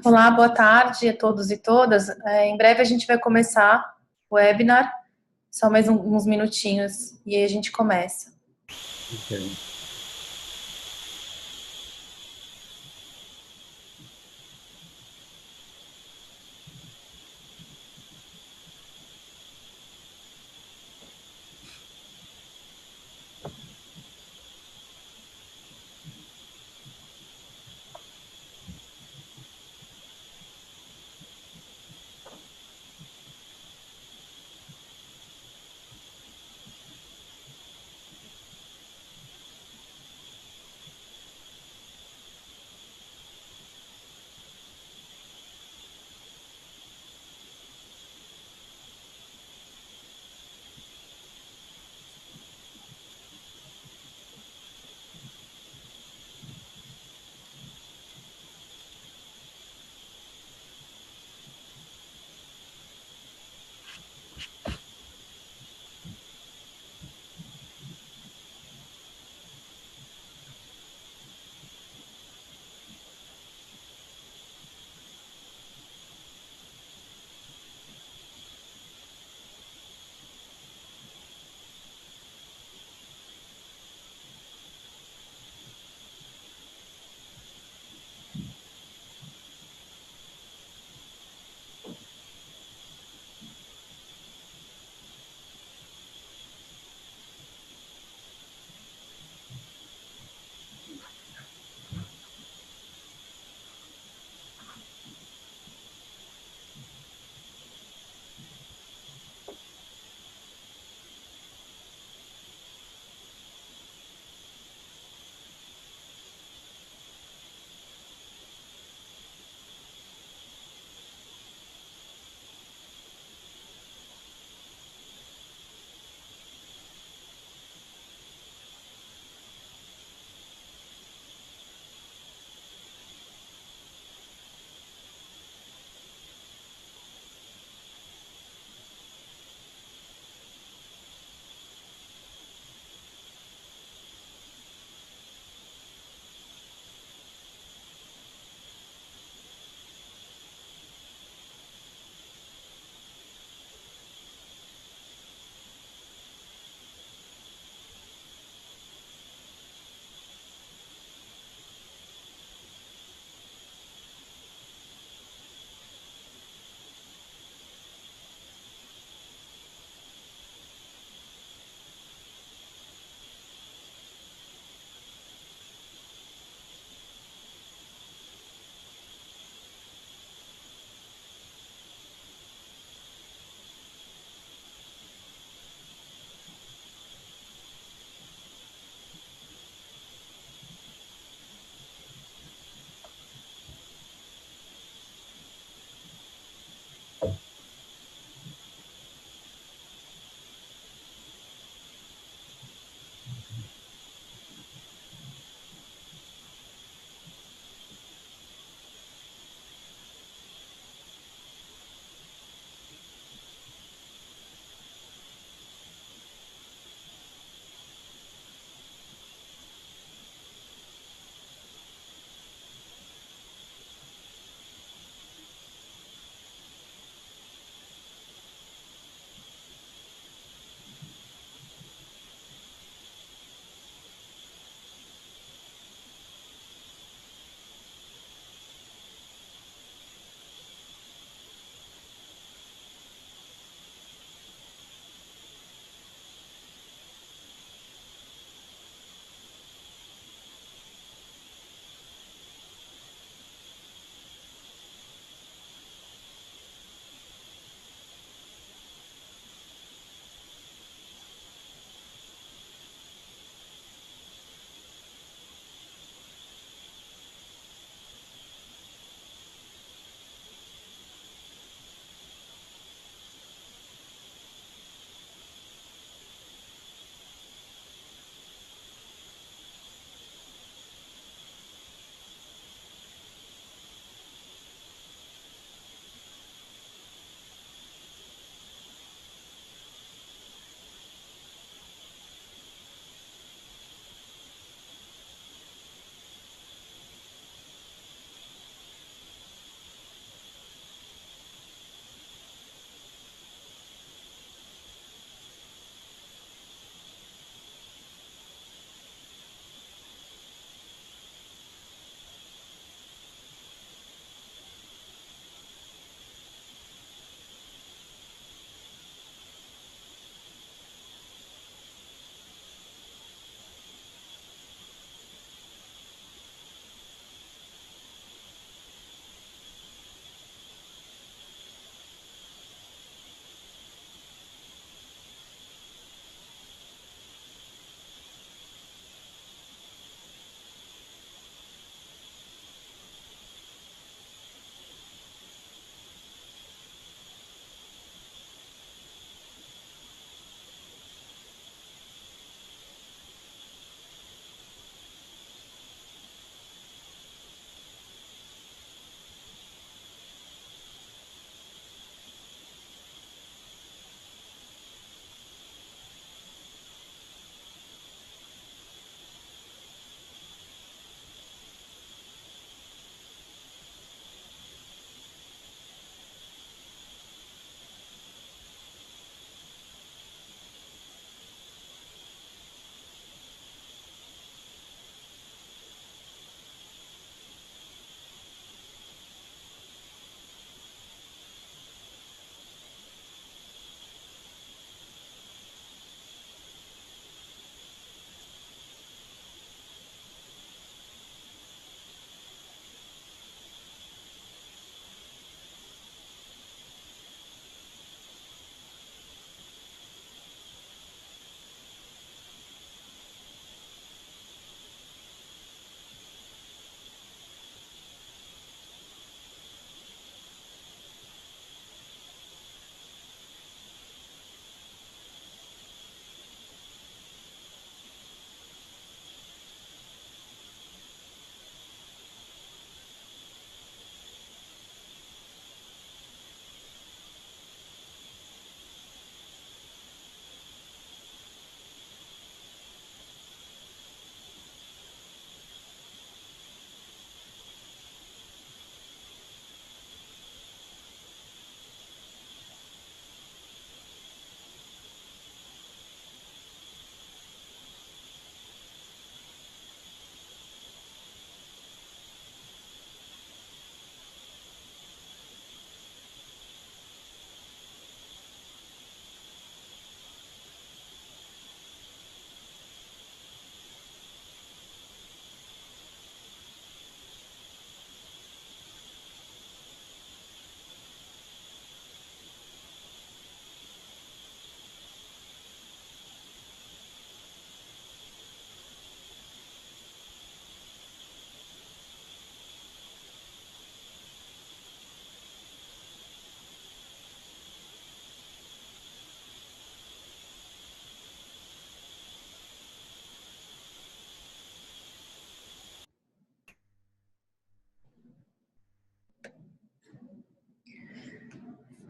Olá, boa tarde a todos e todas. Em breve a gente vai começar o webinar, só mais uns minutinhos e aí a gente começa. Okay.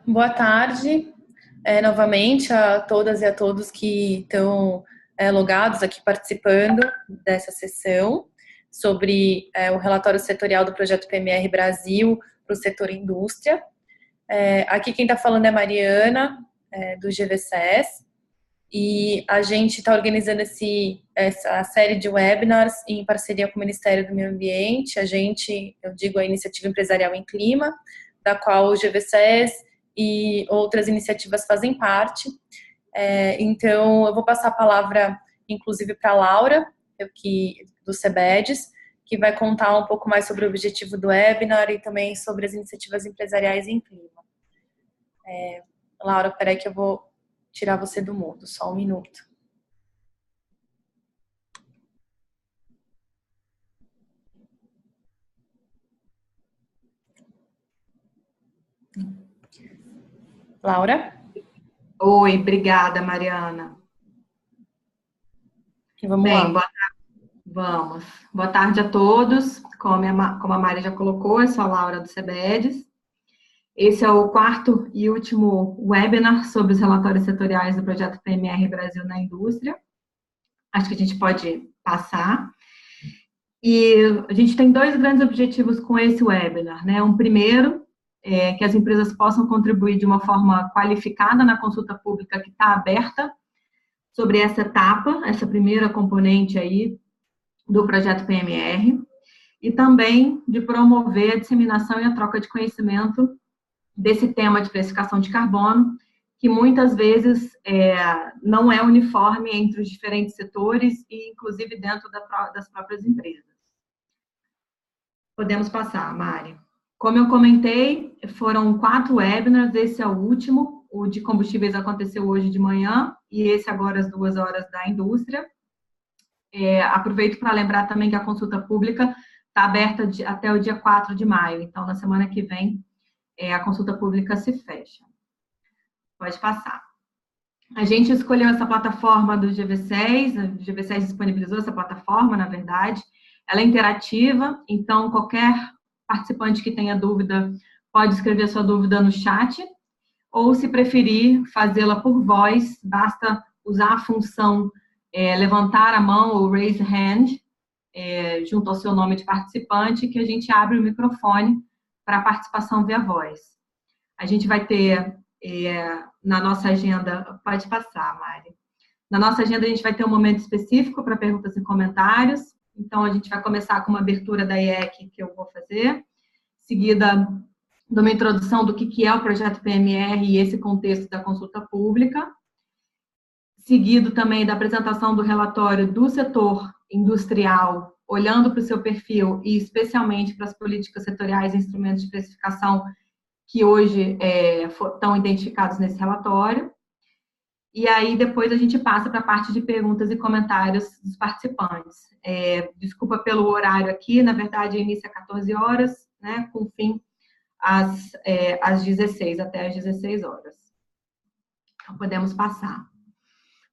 Boa tarde, novamente a todas e a todos que estão logados aqui participando dessa sessão sobre o relatório setorial do projeto PMR Brasil para o setor indústria. Aqui quem está falando é Mariana, do GVCS, e a gente está organizando essa série de webinars em parceria com o Ministério do Meio Ambiente, eu digo a Iniciativa Empresarial em Clima, da qual o GVCS e outras iniciativas fazem parte. Então, eu vou passar a palavra, inclusive, para a Laura, do CEBEDES, que vai contar um pouco mais sobre o objetivo do webinar e também sobre as iniciativas empresariais em clima. Laura, peraí que eu vou tirar você do mudo, só um minuto. Laura? Oi, obrigada, Mariana. E vamos lá. Vamos. Boa tarde a todos. Como a Mari já colocou, eu sou a Laura do CEBEDES. Esse é o quarto e último webinar sobre os relatórios setoriais do projeto PMR Brasil na indústria. Acho que a gente pode passar. E a gente tem dois grandes objetivos com esse webinar, né? Um primeiro é que as empresas possam contribuir de uma forma qualificada na consulta pública que está aberta sobre essa etapa, essa primeira componente aí do projeto PMR, e também de promover a disseminação e a troca de conhecimento desse tema de precificação de carbono, que muitas vezes não é uniforme entre os diferentes setores e, inclusive, dentro das próprias empresas. Podemos passar, Mari. Como eu comentei, foram 4 webinars, esse é o último, o de combustíveis aconteceu hoje de manhã, e esse agora às 2 horas da indústria. Aproveito para lembrar também que a consulta pública está aberta até o dia 4 de maio, então na semana que vem a consulta pública se fecha. Pode passar. A gente escolheu essa plataforma do GV6, o GV6 disponibilizou essa plataforma, na verdade. Ela é interativa, então qualquer participante que tenha dúvida pode escrever sua dúvida no chat, ou se preferir fazê-la por voz, basta usar a função levantar a mão ou raise hand, junto ao seu nome de participante, que a gente abre o microfone para a participação via voz. A gente vai ter na nossa agenda, pode passar, Mari. Na nossa agenda a gente vai ter um momento específico para perguntas e comentários, então a gente vai começar com uma abertura da IEC que eu vou fazer, seguida de uma introdução do que é o projeto PMR e esse contexto da consulta pública, seguido também da apresentação do relatório do setor industrial, olhando para o seu perfil e especialmente para as políticas setoriais e instrumentos de precificação que hoje estão identificados nesse relatório. E aí, depois, a gente passa para a parte de perguntas e comentários dos participantes. Desculpa pelo horário aqui, na verdade, inicia às 14 horas, né, com fim às 16, até às 16 horas. Então, podemos passar.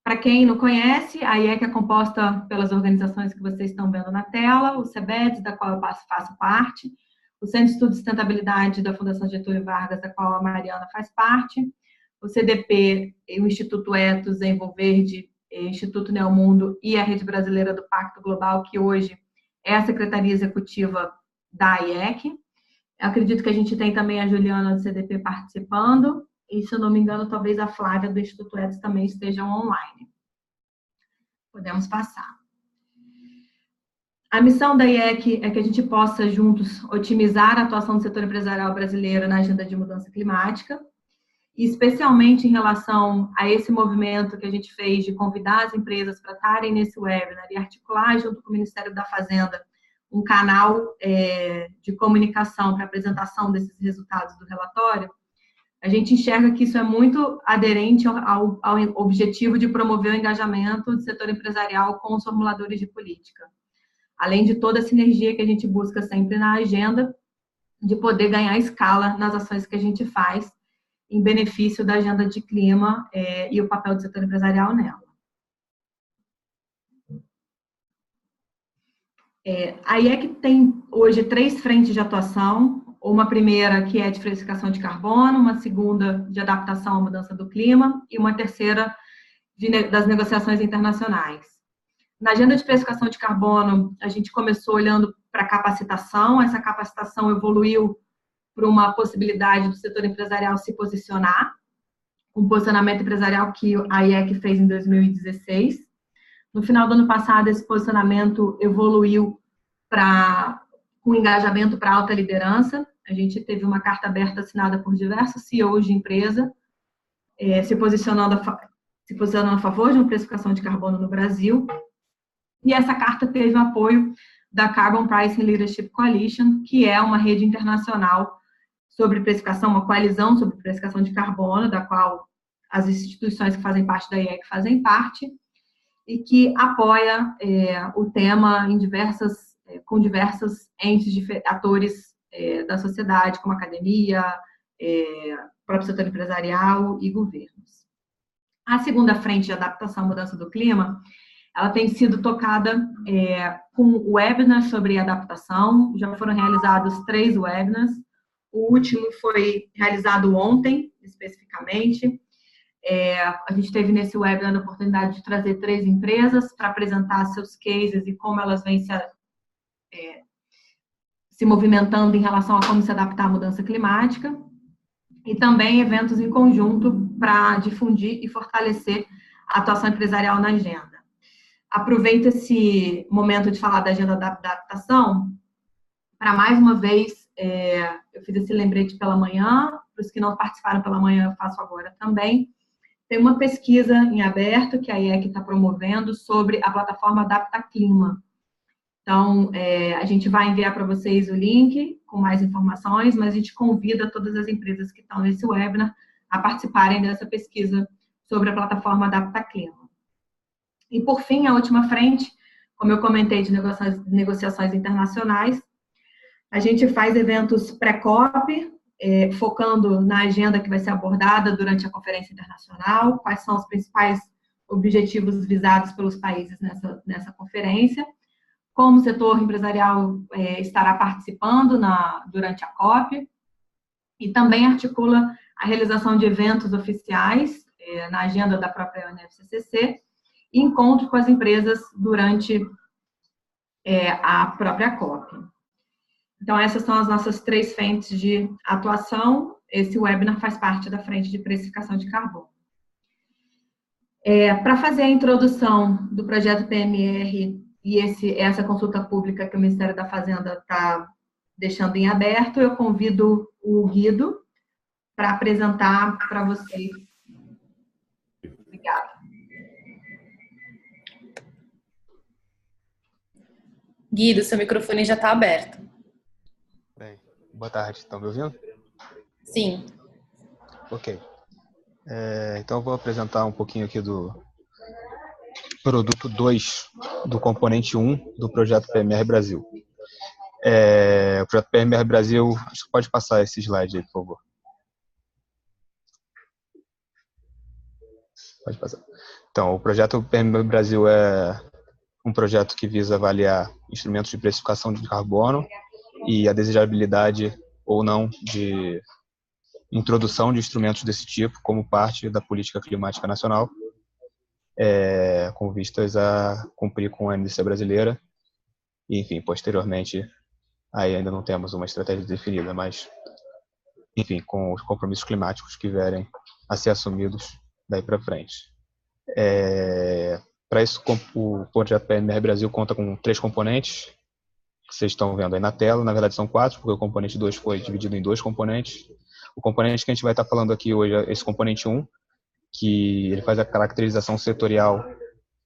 Para quem não conhece, a IEC é composta pelas organizações que vocês estão vendo na tela, o CEBEDES, da qual eu faço parte, o Centro de Estudo de Sustentabilidade da Fundação Getúlio Vargas, da qual a Mariana faz parte, o CDP, o Instituto Ethos, Envol Verde, Instituto Neomundo e a Rede Brasileira do Pacto Global, que hoje é a Secretaria Executiva da IEC. Eu acredito que a gente tem também a Juliana do CDP participando, e, se eu não me engano, talvez a Flávia do Instituto Ethos também estejam online. Podemos passar. A missão da IEC é que a gente possa, juntos, otimizar a atuação do setor empresarial brasileiro na agenda de mudança climática, e especialmente em relação a esse movimento que a gente fez de convidar as empresas para estarem nesse webinar e articular, junto com o Ministério da Fazenda, um canal de comunicação para apresentação desses resultados do relatório. A gente enxerga que isso é muito aderente ao objetivo de promover o engajamento do setor empresarial com os formuladores de política. Além de toda a sinergia que a gente busca sempre na agenda, de poder ganhar escala nas ações que a gente faz em benefício da agenda de clima e o papel do setor empresarial nela. A IEC tem hoje 3 frentes de atuação. Uma primeira que é de precificação de carbono, uma segunda de adaptação à mudança do clima e uma terceira das negociações internacionais. Na agenda de precificação de carbono, a gente começou olhando para capacitação, essa capacitação evoluiu para uma possibilidade do setor empresarial se posicionar, um posicionamento empresarial que a IEC fez em 2016. No final do ano passado, esse posicionamento evoluiu com engajamento para alta liderança. A gente teve uma carta aberta assinada por diversos CEOs de empresa, se posicionando a favor de uma precificação de carbono no Brasil. E essa carta teve o apoio da Carbon Pricing Leadership Coalition, que é uma rede internacional sobre precificação, uma coalizão sobre precificação de carbono, da qual as instituições que fazem parte da IEC fazem parte, e que apoia o tema com diversos entes, atores da sociedade, como academia, próprio setor empresarial e governos. A segunda frente de adaptação à mudança do clima, ela tem sido tocada com webinars sobre adaptação. Já foram realizados 3 webinars. O último foi realizado ontem, especificamente. A gente teve nesse webinar a oportunidade de trazer 3 empresas para apresentar seus cases e como elas vêm se movimentando em relação a como se adaptar à mudança climática. E também eventos em conjunto para difundir e fortalecer a atuação empresarial na agenda. Aproveito esse momento de falar da agenda da adaptação para, mais uma vez, eu fiz esse lembrete pela manhã, para os que não participaram pela manhã, eu faço agora também. Tem uma pesquisa em aberto que a IEC está promovendo sobre a plataforma Adapta Clima. Então, a gente vai enviar para vocês o link com mais informações, mas a gente convida todas as empresas que estão nesse webinar a participarem dessa pesquisa sobre a plataforma Adapta Clima. E, por fim, a última frente, como eu comentei, de negociações internacionais, a gente faz eventos pré-COP, focando na agenda que vai ser abordada durante a conferência internacional, quais são os principais objetivos visados pelos países nessa conferência, como o setor empresarial estará participando durante a COP, e também articula a realização de eventos oficiais na agenda da própria UNFCCC, e encontro com as empresas durante a própria COP. Então, essas são as nossas 3 frentes de atuação. Esse webinar faz parte da frente de precificação de carbono. Para fazer a introdução do projeto PMR e essa consulta pública que o Ministério da Fazenda está deixando em aberto, eu convido o Guido para apresentar para vocês. Obrigada. Guido, seu microfone já está aberto. Bem, boa tarde, estão me ouvindo? Sim. Ok. Então eu vou apresentar um pouquinho aqui do produto 2 do componente 1 do projeto PMR Brasil. O projeto PMR Brasil, acho que pode passar esse slide aí, por favor. Pode passar. Então, o projeto PMR Brasil é um projeto que visa avaliar instrumentos de precificação de carbono e a desejabilidade ou não de introdução de instrumentos desse tipo como parte da política climática nacional, com vistas a cumprir com a indústria brasileira. E, enfim, posteriormente, aí ainda não temos uma estratégia definida, mas, enfim, com os compromissos climáticos que vierem a ser assumidos daí para frente. Para isso, o projeto PMR Brasil conta com 3 componentes, que vocês estão vendo aí na tela. Na verdade, são 4, porque o componente 2 foi dividido em 2 componentes. O componente que a gente vai estar falando aqui hoje é esse componente 1, que ele faz a caracterização setorial,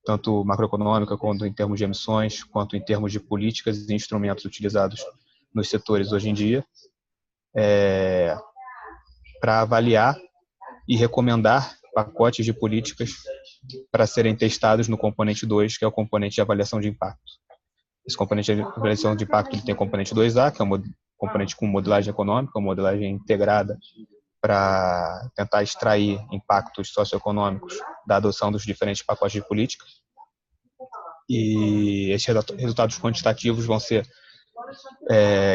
tanto macroeconômica, quanto em termos de emissões, quanto em termos de políticas e instrumentos utilizados nos setores hoje em dia, para avaliar e recomendar pacotes de políticas para serem testados no componente 2, que é o componente de avaliação de impacto. Esse componente de avaliação de impacto ele tem o componente 2A, que é um componente com modelagem econômica, uma modelagem integrada para tentar extrair impactos socioeconômicos da adoção dos diferentes pacotes de política. E esses resultados quantitativos vão ser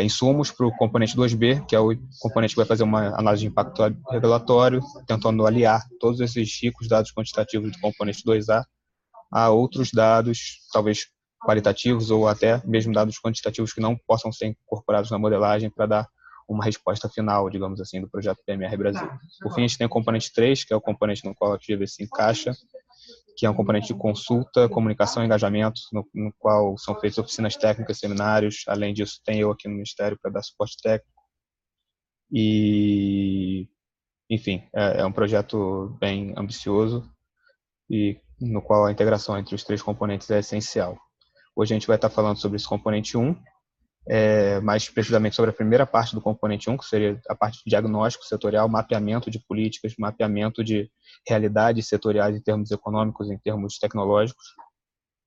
insumos para o componente 2B, que é o componente que vai fazer uma análise de impacto regulatório, tentando aliar todos esses ricos dados quantitativos do componente 2A a outros dados, talvez qualitativos ou até mesmo dados quantitativos que não possam ser incorporados na modelagem para dar uma resposta final, digamos assim, do projeto PMR Brasil. Por fim, a gente tem o componente 3, que é o componente no qual a FGV se encaixa, que é um componente de consulta, comunicação e engajamento, no qual são feitas oficinas técnicas, seminários. Além disso, tem eu aqui no Ministério para dar suporte técnico. E, enfim, é um projeto bem ambicioso e no qual a integração entre os três componentes é essencial. Hoje a gente vai estar falando sobre esse componente 1, mais precisamente sobre a primeira parte do componente 1, que seria a parte de diagnóstico setorial, mapeamento de políticas, mapeamento de realidades setoriais em termos econômicos, em termos tecnológicos,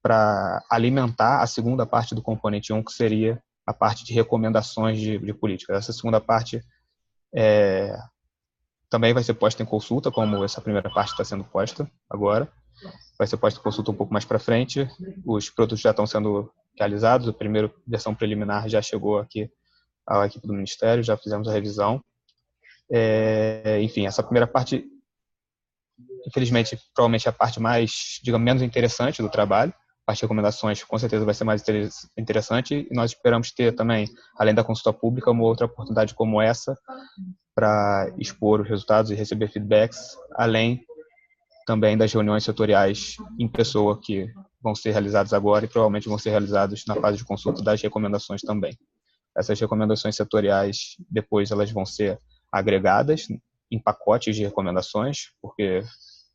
para alimentar a segunda parte do componente 1, que seria a parte de recomendações de políticas. Essa segunda parte também vai ser posta em consulta, como essa primeira parte está sendo posta agora. Vai ser posta em consulta um pouco mais para frente. Os produtos já estão sendo realizados. A primeira versão preliminar já chegou aqui à equipe do Ministério, já fizemos a revisão. Enfim, essa primeira parte, infelizmente, provavelmente é a parte mais, digamos, menos interessante do trabalho. A parte de recomendações, com certeza, vai ser mais interessante. E nós esperamos ter também, além da consulta pública, uma outra oportunidade como essa para expor os resultados e receber feedbacks, além também das reuniões setoriais em pessoa que vão ser realizadas agora e provavelmente vão ser realizadas na fase de consulta das recomendações também. Essas recomendações setoriais, depois elas vão ser agregadas em pacotes de recomendações, porque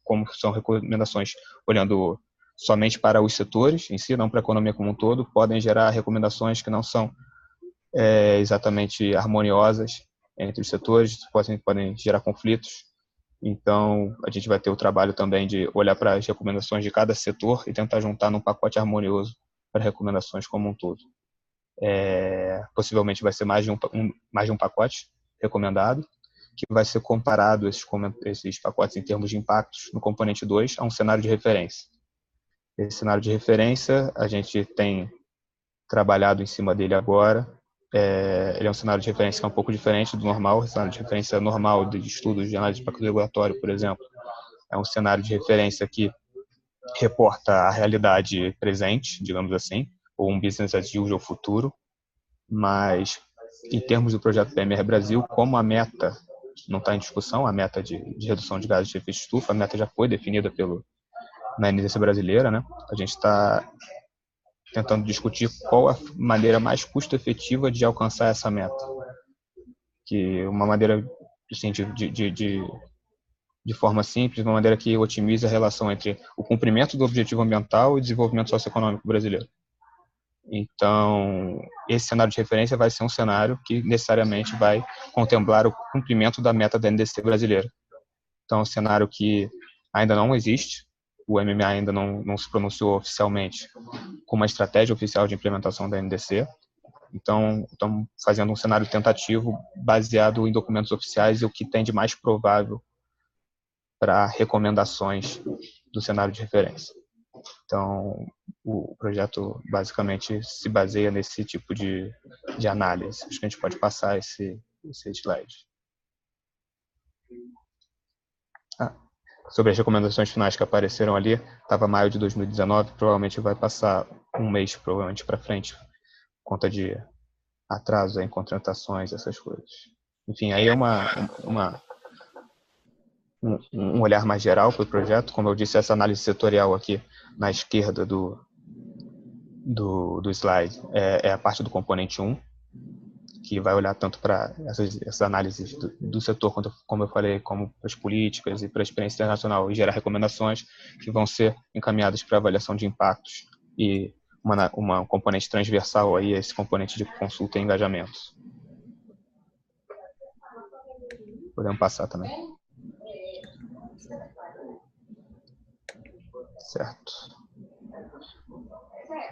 como são recomendações olhando somente para os setores em si, não para a economia como um todo, podem gerar recomendações que não são exatamente harmoniosas entre os setores, podem gerar conflitos. Então, a gente vai ter o trabalho também de olhar para as recomendações de cada setor e tentar juntar num pacote harmonioso para recomendações como um todo. Possivelmente vai ser mais de um pacote recomendado, que vai ser comparado esses pacotes em termos de impactos no componente 2 a um cenário de referência. Esse cenário de referência, a gente tem trabalhado em cima dele agora. Ele é um cenário de referência que é um pouco diferente do normal. O cenário de referência normal de estudos de análise de impacto regulatório, por exemplo, é um cenário de referência que reporta a realidade presente, digamos assim, ou um business as usual futuro. Mas, em termos do projeto PMR Brasil, como a meta não está em discussão, a meta de redução de gases de efeito de estufa, a meta já foi definida na NDC brasileira, né? A gente está tentando discutir qual a maneira mais custo-efetiva de alcançar essa meta. Que uma maneira, assim, de forma simples, uma maneira que otimize a relação entre o cumprimento do objetivo ambiental e o desenvolvimento socioeconômico brasileiro. Então, esse cenário de referência vai ser um cenário que necessariamente vai contemplar o cumprimento da meta da NDC brasileira. Então, é um cenário que ainda não existe, o MMA ainda não se pronunciou oficialmente com uma estratégia oficial de implementação da NDC. Então, estamos fazendo um cenário tentativo baseado em documentos oficiais e o que tem de mais provável para recomendações do cenário de referência. Então, o projeto basicamente se baseia nesse tipo de análise. Acho que a gente pode passar esse slide. Sobre as recomendações finais que apareceram ali, estava maio de 2019, provavelmente vai passar um mês provavelmente para frente, por conta de atraso em contratações, essas coisas. Enfim, aí é um olhar mais geral para o projeto. Como eu disse, essa análise setorial aqui na esquerda do slide é a parte do componente 1, que vai olhar tanto para essas análises do setor, como eu falei, como para as políticas e para a experiência internacional, e gerar recomendações que vão ser encaminhadas para avaliação de impactos e uma componente transversal aí, esse componente de consulta e engajamento. Podemos passar também. Certo.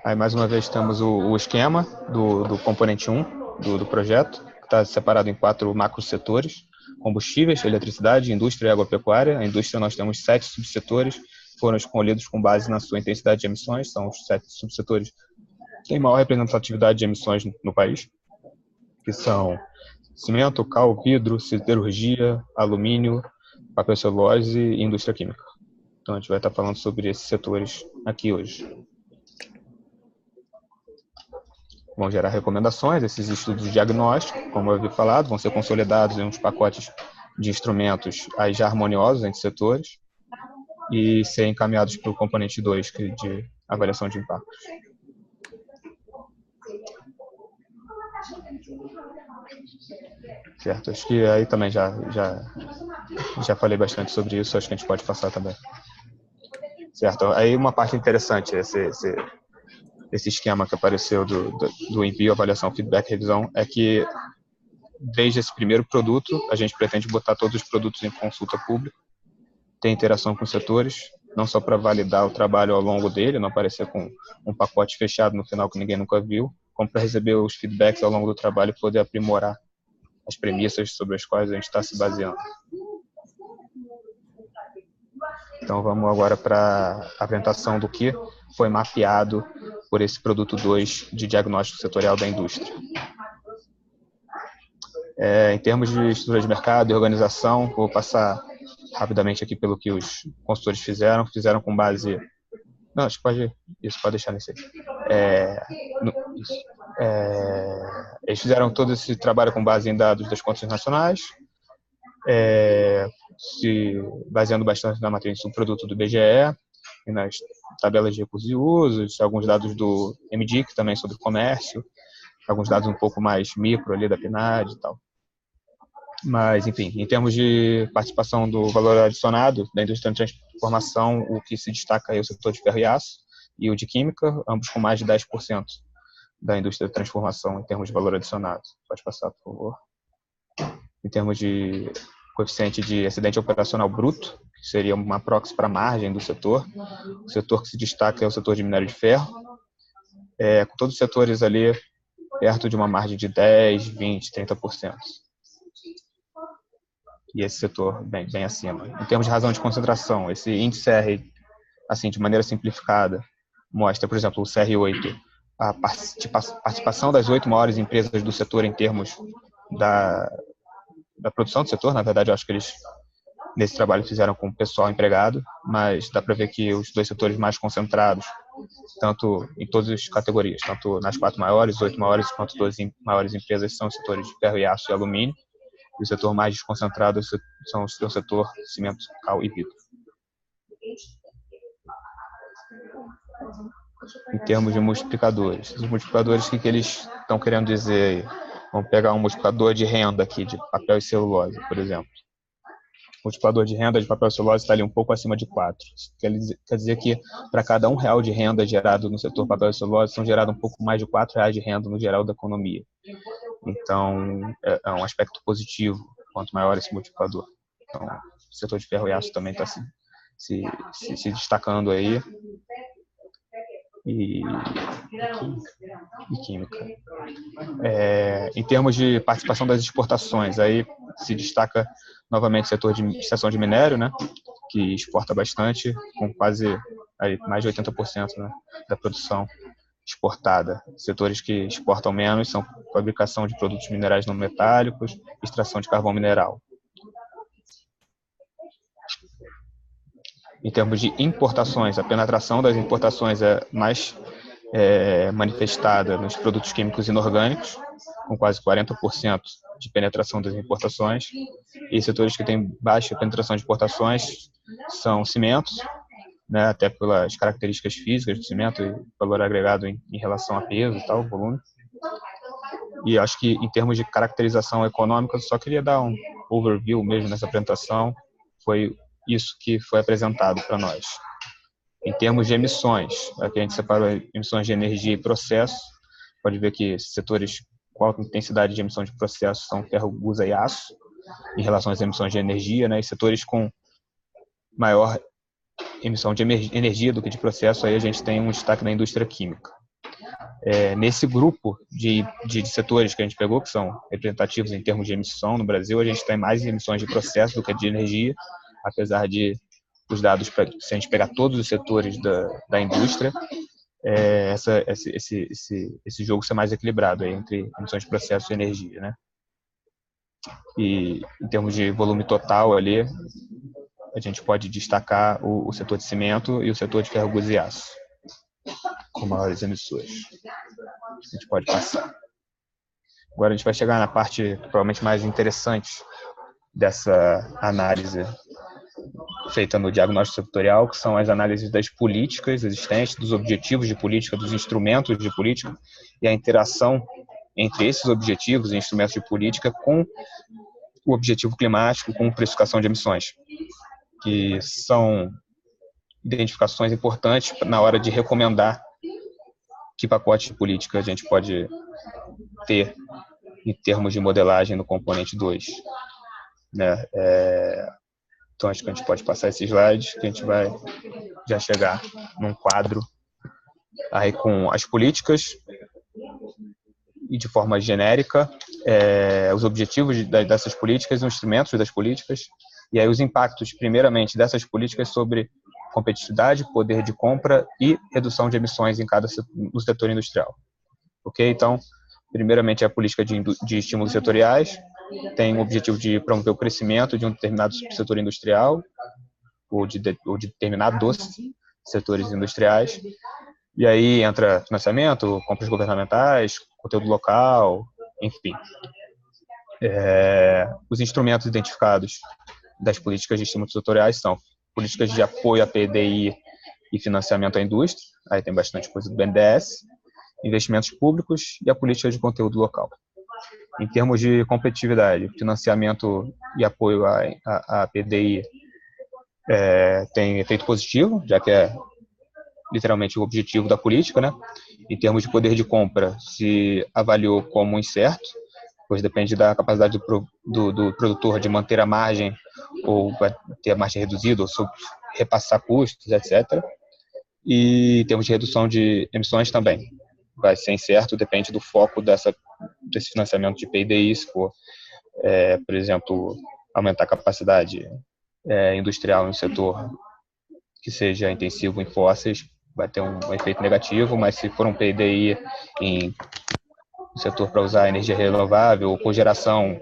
Aí, mais uma vez, temos o esquema do componente 1 do projeto, que está separado em 4 macrosetores: combustíveis, eletricidade, indústria e agropecuária. A indústria, nós temos 7 subsetores, foram escolhidos com base na sua intensidade de emissões. São os 7 subsetores tem maior representatividade de emissões no país, que são cimento, cal, vidro, siderurgia, alumínio, papel celulose e indústria química. Então a gente vai estar falando sobre esses setores aqui hoje. Vão gerar recomendações, esses estudos de diagnóstico, como eu havia falado, vão ser consolidados em uns pacotes de instrumentos aí já harmoniosos entre setores e ser encaminhados para o componente 2, que é de avaliação de impacto. Certo, acho que aí também já falei bastante sobre isso, acho que a gente pode passar também. Certo, aí uma parte interessante, esse esquema que apareceu do envio, avaliação, feedback, revisão, é que desde esse primeiro produto, a gente pretende botar todos os produtos em consulta pública, ter interação com os setores, não só para validar o trabalho ao longo dele, não aparecer com um pacote fechado no final que ninguém nunca viu, como para receber os feedbacks ao longo do trabalho e poder aprimorar as premissas sobre as quais a gente está se baseando. Então vamos agora para a apresentação do que foi mapeado por esse produto 2 de diagnóstico setorial da indústria. Em termos de estrutura de mercado e organização, vou passar rapidamente aqui pelo que os consultores fizeram com base... Não, acho que pode deixar nesse aí. Eles fizeram todo esse trabalho com base em dados das contas nacionais, se baseando bastante na matriz do produto do IBGE, e nas tabelas de recursos e usos, alguns dados do MDIC também sobre comércio, alguns dados um pouco mais micro ali da PNAD e tal. Mas, enfim, em termos de participação do valor adicionado da indústria de transformação, o que se destaca é o setor de ferro e aço e o de química, ambos com mais de 10% da indústria de transformação em termos de valor adicionado. Pode passar, por favor. Em termos de coeficiente de excedente operacional bruto, que seria uma proxy para a margem do setor. O setor que se destaca é o setor de minério de ferro, com todos os setores ali perto de uma margem de 10%, 20%, 30%. E esse setor bem acima. Em termos de razão de concentração, esse índice CR, assim, de maneira simplificada, mostra, por exemplo, o CR8, a participação das 8 maiores empresas do setor em termos da produção do setor. Na verdade, eu acho que eles, nesse trabalho, fizeram com o pessoal empregado, mas dá para ver que os 2 setores mais concentrados, tanto em todas as categorias, tanto nas 4 maiores, 8 maiores, quanto 12 maiores empresas, são os setores de ferro e aço e alumínio, e o setor mais desconcentrado são o setor cimento, cal e vidro. Em termos de multiplicadores, os multiplicadores, o que eles estão querendo dizer aí? Vamos pegar um multiplicador de renda aqui, de papel e celulose, por exemplo. O multiplicador de renda de papel e celulose está ali um pouco acima de 4. Quer dizer que para cada R$1 de renda gerado no setor papel e celulose, são gerados um pouco mais de R$4 de renda no geral da economia. Então, é um aspecto positivo, quanto maior esse multiplicador. Então, o setor de ferro e aço também está se destacando aí. E química. Em termos de participação das exportações, aí se destaca novamente o setor de extração de minério, né, que exporta bastante, com quase aí, mais de 80%, né, da produção exportada. Setores que exportam menos são fabricação de produtos minerais não metálicos, extração de carvão mineral. Em termos de importações, a penetração das importações é mais manifestada nos produtos químicos inorgânicos, com quase 40% de penetração das importações. E setores que têm baixa penetração de importações são cimentos, né, até pelas características físicas do cimento e valor agregado em relação a peso e tal, volume. E acho que em termos de caracterização econômica, só queria dar um overview mesmo nessa apresentação, foi isso que foi apresentado para nós. Em termos de emissões, aqui a gente separou emissões de energia e processo. Pode ver que setores com alta intensidade de emissão de processo são ferro, gusa e aço, em relação às emissões de energia, né? E setores com maior emissão de energia do que de processo, aí a gente tem um destaque na indústria química. Nesse grupo de setores que a gente pegou, que são representativos em termos de emissão no Brasil, a gente tem mais emissões de processo do que de energia, apesar de os dados, se a gente pegar todos os setores da indústria, esse jogo ser mais equilibrado aí entre emissões de processo e energia, né? E em termos de volume total ali, a gente pode destacar o setor de cimento e o setor de ferro-gumes e aço com maiores emissores. A gente pode passar. Agora a gente vai chegar na parte provavelmente mais interessante dessa análise feita no diagnóstico setorial, que são as análises das políticas existentes, dos objetivos de política, dos instrumentos de política e a interação entre esses objetivos e instrumentos de política com o objetivo climático, com precificação de emissões, que são identificações importantes na hora de recomendar que pacote de política a gente pode ter em termos de modelagem no componente 2. Né? Então, acho que a gente pode passar esse slide, que a gente vai já chegar num quadro aí com as políticas e de forma genérica, os objetivos dessas políticas, os instrumentos das políticas, e aí os impactos, primeiramente, dessas políticas sobre competitividade, poder de compra e redução de emissões no setor industrial. Ok? Então, primeiramente, a política de estímulos setoriais tem o objetivo de promover o crescimento de um determinado subsetor industrial ou de determinados setores industriais. E aí entra financiamento, compras governamentais, conteúdo local, enfim. Os instrumentos identificados das políticas de estímulos setoriais são políticas de apoio à PDI e financiamento à indústria, aí tem bastante coisa do BNDES, investimentos públicos e a política de conteúdo local. Em termos de competitividade, financiamento e apoio à PDI tem efeito positivo, já que é literalmente o objetivo da política, né? Em termos de poder de compra, se avaliou como incerto, pois depende da capacidade do produtor de manter a margem ou vai ter a margem reduzida ou repassar custos, etc. E em termos de redução de emissões também. Vai ser incerto, depende do foco desse financiamento de PDI, se for, por exemplo, aumentar a capacidade industrial no setor que seja intensivo em fósseis, vai ter um efeito negativo, mas se for um PDI no setor para usar energia renovável ou cogeração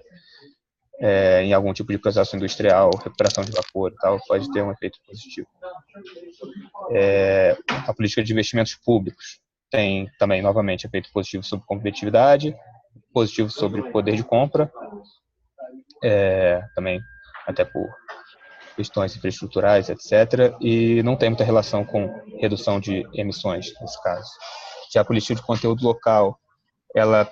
em algum tipo de processo industrial, recuperação de vapor e tal, pode ter um efeito positivo. A política de investimentos públicos tem também, novamente, efeito positivo sobre competitividade, positivo sobre poder de compra, também até por questões infraestruturais, etc., e não tem muita relação com redução de emissões, nesse caso. Já a política de conteúdo local, ela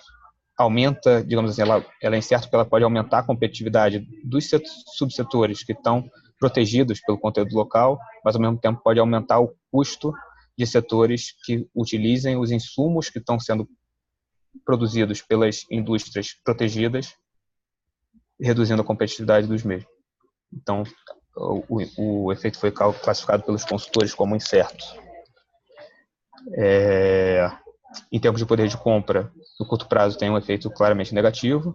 aumenta, digamos assim, ela é incerta porque ela pode aumentar a competitividade dos subsetores que estão protegidos pelo conteúdo local, mas ao mesmo tempo pode aumentar o custo de setores que utilizem os insumos que estão sendo produzidos pelas indústrias protegidas, reduzindo a competitividade dos mesmos. Então, o efeito foi classificado pelos consultores como incerto. Em termos de poder de compra, no curto prazo tem um efeito claramente negativo,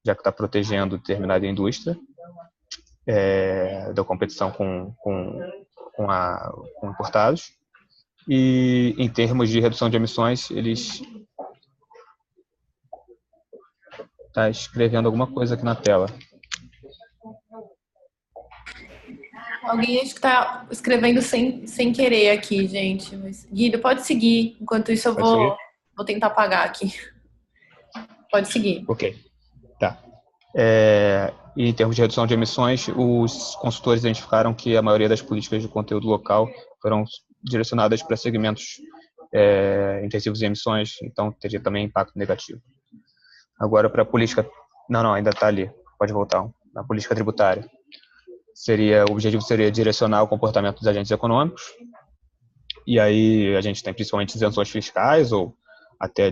já que está protegendo determinada indústria da competição com importados. E em termos de redução de emissões, eles está escrevendo alguma coisa aqui na tela. Alguém acho que está escrevendo sem querer aqui, gente. Mas, Guido, pode seguir. Enquanto isso, eu vou tentar apagar aqui. Pode seguir. Ok. Tá. E em termos de redução de emissões, os consultores identificaram que a maioria das políticas de conteúdo local foram direcionadas para segmentos intensivos em emissões, então teria também impacto negativo. Agora, para a política... Não, ainda está ali. Pode voltar. Na política tributária. O objetivo seria direcionar o comportamento dos agentes econômicos, e aí a gente tem principalmente isenções fiscais, ou até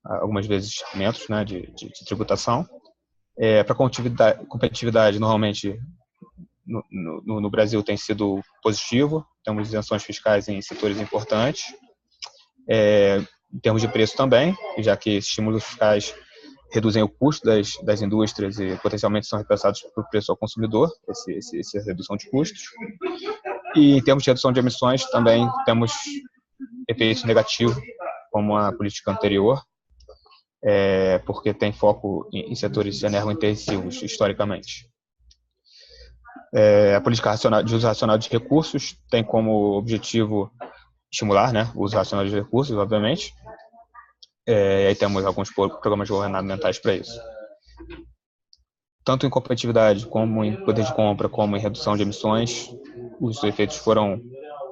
algumas vezes aumentos, né, de tributação. Para competitividade, normalmente no Brasil tem sido positivo, temos isenções fiscais em setores importantes. Em termos de preço também, já que estímulos fiscais reduzem o custo das indústrias e potencialmente são repassados para o preço ao consumidor, essa redução de custos. E em termos de redução de emissões também temos efeitos negativos, como a política anterior, porque tem foco em setores energointensivos, historicamente. A política de uso racional de recursos tem como objetivo estimular, né, o uso racional de recursos, obviamente. E aí temos alguns programas governamentais para isso. Tanto em competitividade, como em poder de compra, como em redução de emissões, os efeitos foram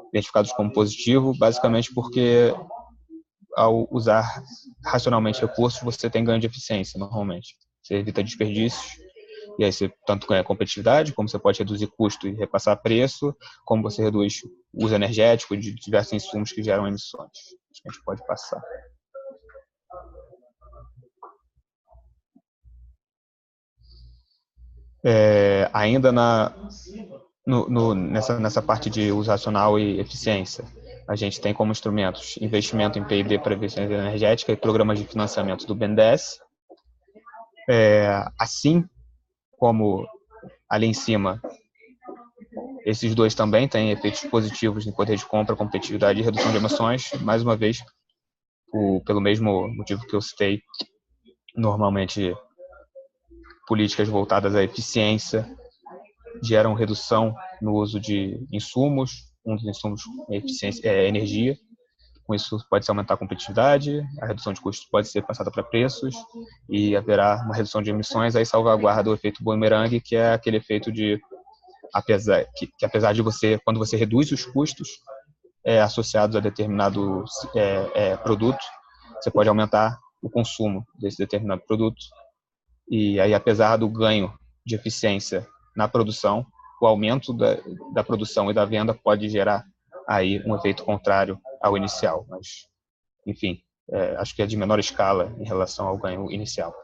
identificados como positivo, basicamente porque ao usar racionalmente recursos, você tem ganho de eficiência, normalmente. Você evita desperdícios, e aí você tanto ganha competitividade, como você pode reduzir custo e repassar preço, como você reduz o uso energético de diversos insumos que geram emissões. Acho que a gente pode passar. Ainda nessa parte de uso racional e eficiência, a gente tem como instrumentos investimento em P&D para eficiência energética e programas de financiamento do BNDES. Assim como ali em cima, esses dois também têm efeitos positivos em poder de compra, competitividade e redução de emissões. Mais uma vez, pelo mesmo motivo que eu citei, normalmente políticas voltadas à eficiência geram redução no uso de insumos. Um dos insumos é eficiência, energia. Com isso, pode-se aumentar a competitividade, a redução de custos pode ser passada para preços e haverá uma redução de emissões, aí salvaguarda o efeito bumerangue, que é aquele efeito de, apesar de você, quando você reduz os custos associados a determinado produto, você pode aumentar o consumo desse determinado produto. E aí, apesar do ganho de eficiência na produção, o aumento da produção e da venda pode gerar aí um efeito contrário ao inicial. Mas, enfim, acho que é de menor escala em relação ao ganho inicial.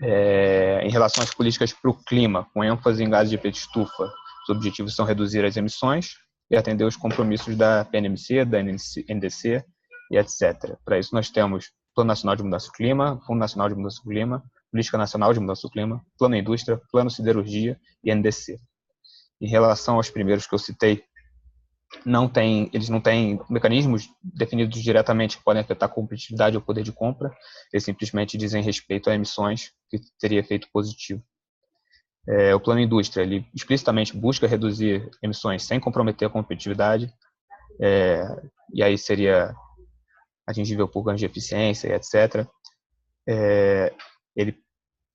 Em relação às políticas para o clima, com ênfase em gases de efeito estufa, os objetivos são reduzir as emissões e atender os compromissos da PNMC, da NDC e etc. Para isso, nós temos Plano Nacional de Mudança do Clima, Fundo Nacional de Mudança do Clima, Política Nacional de Mudança do Clima, Plano Indústria, Plano Siderurgia e NDC. Em relação aos primeiros que eu citei, eles não têm mecanismos definidos diretamente que podem afetar a competitividade ou poder de compra, eles simplesmente dizem respeito a emissões, que teria efeito positivo. O Plano Indústria, ele explicitamente busca reduzir emissões sem comprometer a competitividade, e aí seria atingível por ganhos de eficiência, etc. Ele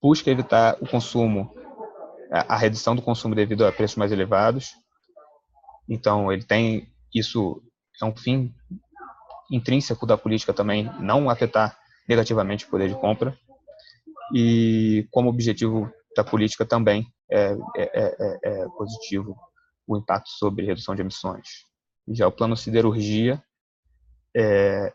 busca evitar o consumo, a redução do consumo devido a preços mais elevados. Então, isso é um fim intrínseco da política também, não afetar negativamente o poder de compra. E como objetivo da política também é positivo o impacto sobre redução de emissões. Já o Plano Siderurgia,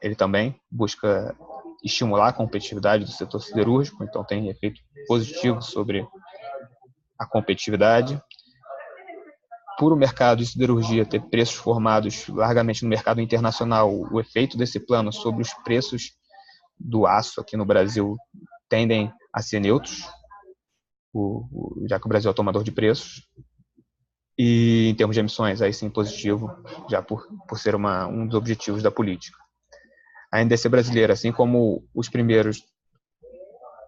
ele também busca estimular a competitividade do setor siderúrgico, então tem efeito positivo sobre a competitividade. Por o mercado de siderurgia ter preços formados largamente no mercado internacional, o efeito desse plano sobre os preços do aço aqui no Brasil tendem a ser neutros, já que o Brasil é o tomador de preços. E em termos de emissões, aí sim positivo, já por ser um dos objetivos da política. A NDC brasileira, assim como os primeiros,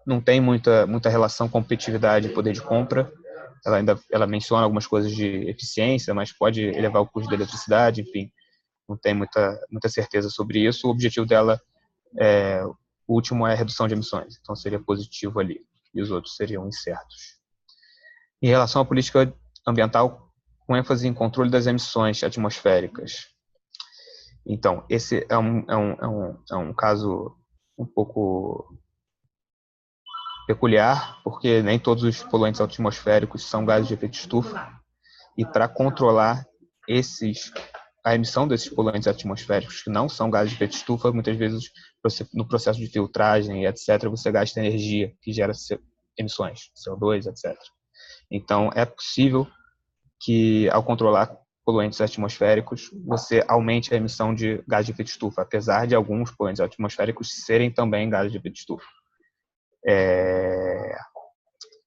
não tem muita relação com competitividade e poder de compra. Ela menciona algumas coisas de eficiência, mas pode elevar o custo da eletricidade, enfim, não tem muita certeza sobre isso. O objetivo dela, o último, é a redução de emissões, então seria positivo ali, e os outros seriam incertos. Em relação à política ambiental, com ênfase em controle das emissões atmosféricas. Então, esse é um caso um pouco peculiar, porque nem todos os poluentes atmosféricos são gases de efeito estufa, e para controlar a emissão desses poluentes atmosféricos que não são gases de efeito estufa, muitas vezes no processo de filtragem, etc., você gasta energia que gera emissões, CO2, etc. Então, é possível que, ao controlar poluentes atmosféricos, você aumente a emissão de gás de efeito estufa, apesar de alguns poluentes atmosféricos serem também gases de efeito estufa.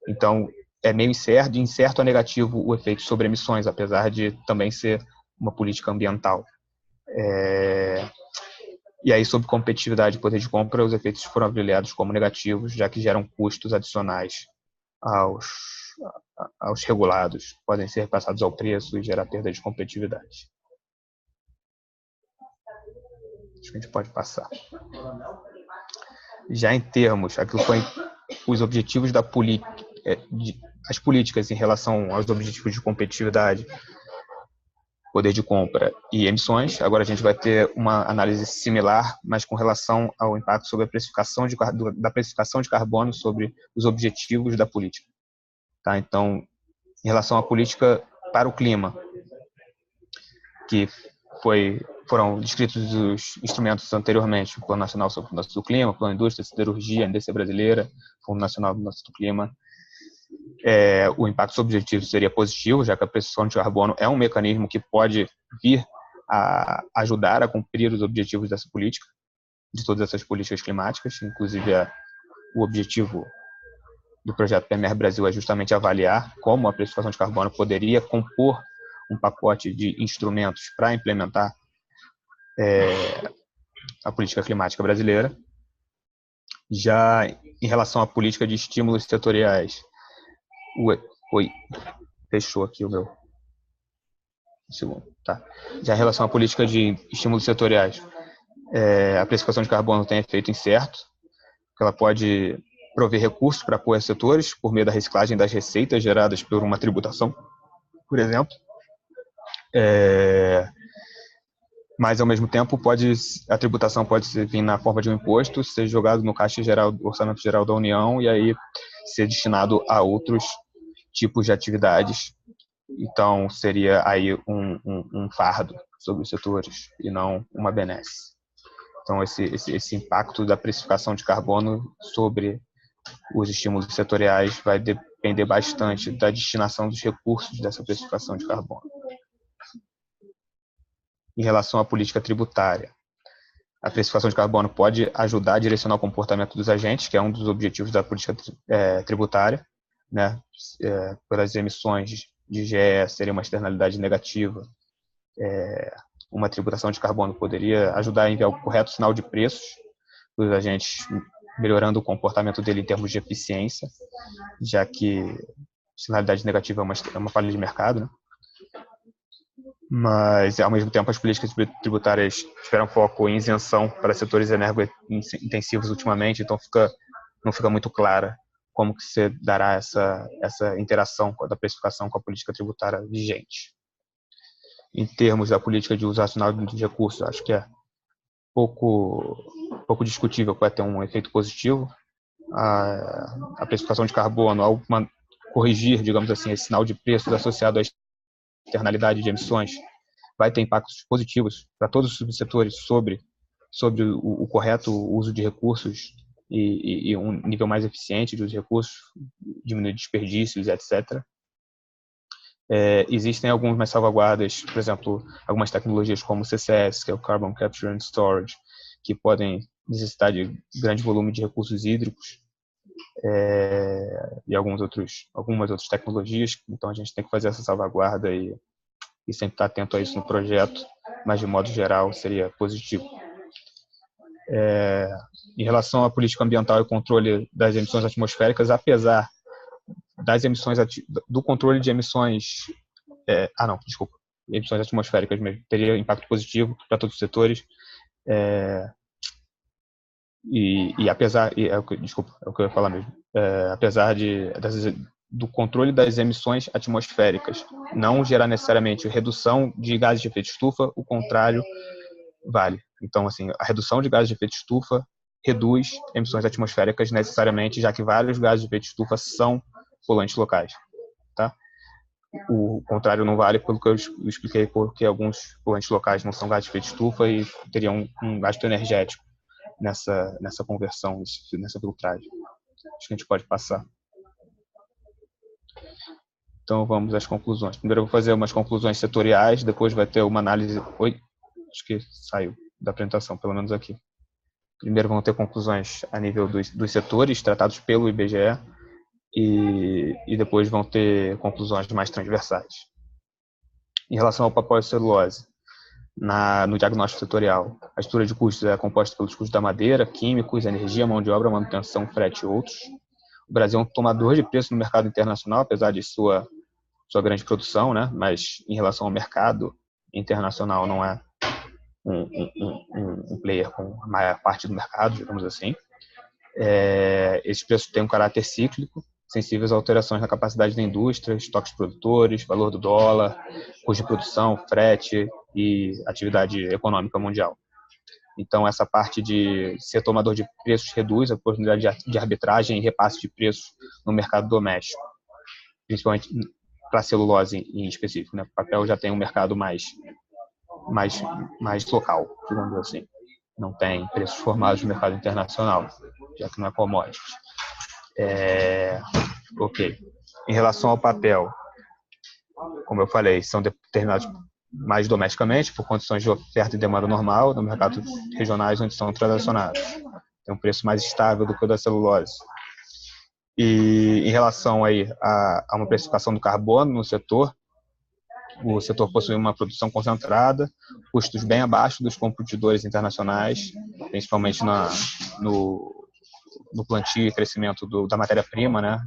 Então, é meio incerto a negativo o efeito sobre emissões, apesar de também ser uma política ambiental. E aí, sobre competitividade e poder de compra, os efeitos foram avaliados como negativos, já que geram custos adicionais aos regulados, podem ser passados ao preço e gerar perda de competitividade. Acho que a gente pode passar. Já em termos, aquilo foi os objetivos da política, as políticas em relação aos objetivos de competitividade, poder de compra e emissões. Agora a gente vai ter uma análise similar, mas com relação ao impacto sobre a precificação da precificação de carbono sobre os objetivos da política. Tá? Então, em relação à política para o clima, que foram descritos os instrumentos anteriormente, o Plano Nacional sobre Mudança do Clima, o Plano Indústria, Siderurgia, Indústria Brasileira, Fundo Nacional de Mudança do Clima. O impacto objetivo seria positivo, já que a precificação de carbono é um mecanismo que pode vir a ajudar a cumprir os objetivos dessa política, de todas essas políticas climáticas, inclusive o objetivo do projeto PMR Brasil é justamente avaliar como a precificação de carbono poderia compor um pacote de instrumentos para implementar a política climática brasileira. Já em relação à política de estímulos setoriais, fechou aqui o meu segundo, tá? Já em relação à política de estímulos setoriais, a precificação de carbono tem efeito incerto, que ela pode prover recursos para apoiar setores por meio da reciclagem das receitas geradas por uma tributação, por exemplo. Mas, ao mesmo tempo, a tributação pode vir na forma de um imposto, ser jogado no Caixa Geral, do Orçamento Geral da União, e aí ser destinado a outros tipos de atividades. Então, seria aí um fardo sobre os setores e não uma benesse. Então, esse impacto da precificação de carbono sobre os estímulos setoriais vai depender bastante da destinação dos recursos dessa precificação de carbono. Em relação à política tributária, a precificação de carbono pode ajudar a direcionar o comportamento dos agentes, que é um dos objetivos da política tributária, né? Pelas emissões de GE seria uma externalidade negativa. Uma tributação de carbono poderia ajudar a enviar o correto sinal de preços dos agentes, melhorando o comportamento dele em termos de eficiência, já que externalidade negativa é uma falha de mercado, né? Mas, ao mesmo tempo, as políticas tributárias tiveram foco em isenção para setores energointensivos ultimamente, então não fica muito clara como que se dará essa interação da precificação com a política tributária vigente. Em termos da política de uso racional de recursos, acho que é pouco discutível que vai ter um efeito positivo. A precificação de carbono, ao corrigir, digamos assim, esse sinal de preços associado à externalidade de emissões, vai ter impactos positivos para todos os subsetores sobre o correto uso de recursos e um nível mais eficiente dos recursos, diminuir desperdícios, etc. Existem algumas salvaguardas, por exemplo, algumas tecnologias como o CCS, que é o Carbon Capture and Storage, que podem necessitar de grande volume de recursos hídricos, e algumas outras tecnologias. Então a gente tem que fazer essa salvaguarda e sempre estar atento a isso no projeto, mas de modo geral seria positivo. Em relação à política ambiental e o controle das emissões atmosféricas, apesar das emissões do controle de emissões, emissões atmosféricas mesmo, teria impacto positivo para todos os setores. Apesar do controle das emissões atmosféricas não gerar necessariamente redução de gases de efeito estufa, o contrário vale. Então, assim, a redução de gases de efeito estufa reduz emissões atmosféricas necessariamente, já que vários gases de efeito estufa são poluentes locais, tá? O contrário não vale pelo que eu expliquei, porque alguns poluentes locais não são gases de efeito estufa e teriam um gasto energético nessa conversão, nessa filtragem. Acho que a gente pode passar. Então vamos às conclusões. Primeiro eu vou fazer umas conclusões setoriais, depois vai ter uma análise... Acho que saiu da apresentação, pelo menos aqui. Primeiro vão ter conclusões a nível dos setores tratados pelo IBGE e depois vão ter conclusões mais transversais. Em relação ao papel e celulose, no diagnóstico setorial. A estrutura de custos é composta pelos custos da madeira, químicos, energia, mão de obra, manutenção, frete e outros. O Brasil é um tomador de preço no mercado internacional, apesar de sua grande produção, né? Mas em relação ao mercado internacional não é um player com a maior parte do mercado, digamos assim. Esses preços têm um caráter cíclico, sensíveis a alterações na capacidade da indústria, estoques produtores, valor do dólar, custo de produção, frete e atividade econômica mundial. Então, essa parte de ser tomador de preços reduz a oportunidade de arbitragem e repasse de preços no mercado doméstico, principalmente para a celulose em específico, né? O papel já tem um mercado mais local, digamos assim. Não tem preços formados no mercado internacional, já que não é commodity. Ok. Em relação ao papel, como eu falei, são determinados mais domesticamente, por condições de oferta e demanda normal, no mercado regionais onde são transacionados. Tem um preço mais estável do que o da celulose. E em relação aí a uma precificação do carbono no setor, o setor possui uma produção concentrada, custos bem abaixo dos competidores internacionais, principalmente no plantio e crescimento da matéria-prima, né,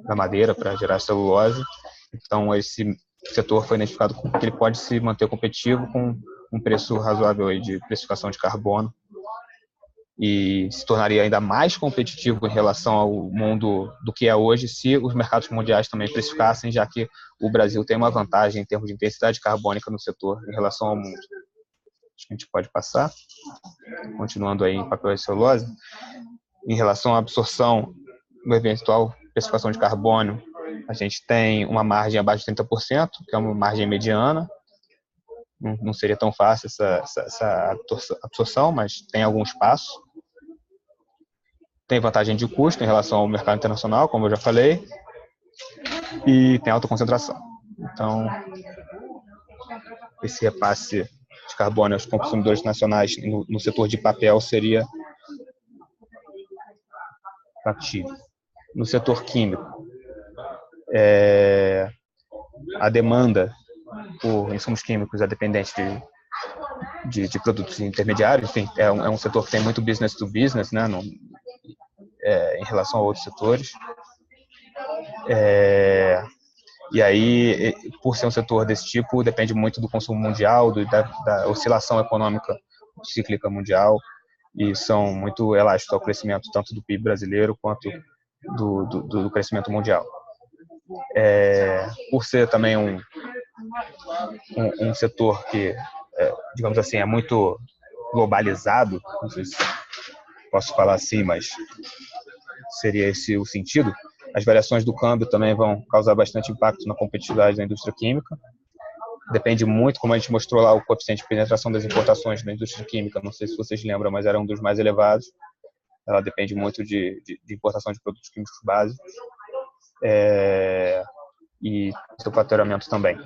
da madeira para gerar celulose. Então, esse setor foi identificado que ele pode se manter competitivo com um preço razoável aí de precificação de carbono e se tornaria ainda mais competitivo em relação ao mundo do que é hoje se os mercados mundiais também precificassem, já que o Brasil tem uma vantagem em termos de intensidade carbônica no setor em relação ao mundo. Acho que a gente pode passar. Continuando aí em papel e celulose. Em relação à absorção do eventual precificação de carbono, a gente tem uma margem abaixo de 30%, que é uma margem mediana. Não seria tão fácil essa absorção, mas tem algum espaço. Tem vantagem de custo em relação ao mercado internacional, como eu já falei, e tem alta concentração. Então, esse repasse de carbono aos consumidores nacionais no setor de papel seria factível. No setor químico, a demanda por insumos químicos é dependente de produtos intermediários. Enfim, é um setor que tem muito business to business, né, em relação a outros setores. E aí, por ser um setor desse tipo, depende muito do consumo mundial, da oscilação econômica cíclica mundial, e são muito elásticos ao crescimento tanto do PIB brasileiro quanto do crescimento mundial. Por ser também um setor que, digamos assim, é muito globalizado, não sei se posso falar assim, mas seria esse o sentido, as variações do câmbio também vão causar bastante impacto na competitividade da indústria química. Depende muito, como a gente mostrou lá, o coeficiente de penetração das importações da indústria química, não sei se vocês lembram, mas era um dos mais elevados. Ela depende muito de importação de produtos químicos básicos e seu faturamento também.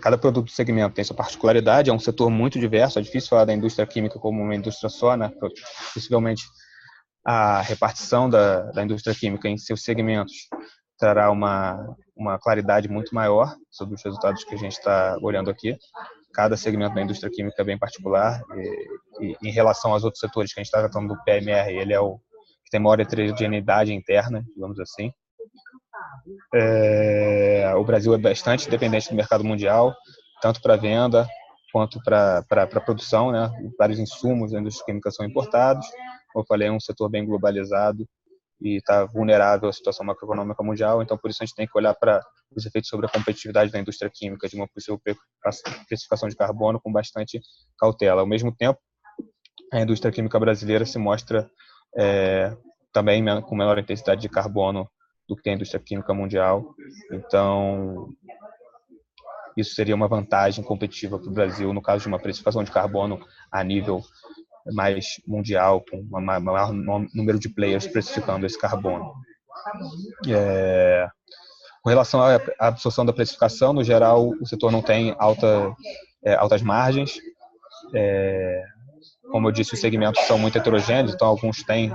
Cada produto do segmento tem sua particularidade, é um setor muito diverso, é difícil falar da indústria química como uma indústria só, né? Possivelmente a repartição da indústria química em seus segmentos trará uma claridade muito maior sobre os resultados que a gente está olhando aqui. Cada segmento da indústria química é bem particular e em relação aos outros setores que a gente está tratando do PMR, ele é o que tem maior heterogeneidade interna, digamos assim. O Brasil é bastante dependente do mercado mundial, tanto para venda quanto para produção, né? Vários insumos da indústria química são importados. Como eu falei, é um setor bem globalizado e está vulnerável à situação macroeconômica mundial, então por isso a gente tem que olhar para os efeitos sobre a competitividade da indústria química de uma possível precificação de carbono com bastante cautela. Ao mesmo tempo, a indústria química brasileira se mostra também com menor intensidade de carbono do que a indústria química mundial, então isso seria uma vantagem competitiva para o Brasil no caso de uma precificação de carbono a nível mais mundial, com um maior número de players precificando esse carbono. Com relação à absorção da precificação, no geral, o setor não tem altas margens. Como eu disse, os segmentos são muito heterogêneos, então alguns têm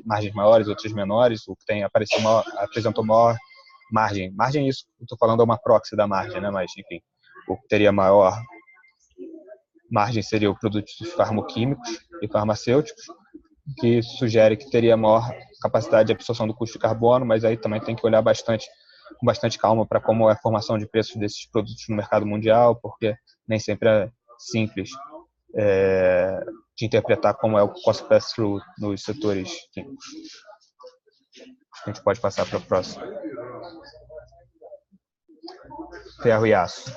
margens maiores, outros menores. O que apresentou maior margem isso, estou falando é uma proxy da margem, né? Mas enfim, o que teria maior margem seria o produtos farmoquímicos e farmacêuticos, que sugere que teria maior capacidade de absorção do custo de carbono, mas aí também tem que olhar com bastante calma para como é a formação de preços desses produtos no mercado mundial, porque nem sempre é simples de interpretar como é o cost pass-through nos setores químicos. A gente pode passar para o próximo. Ferro e aço.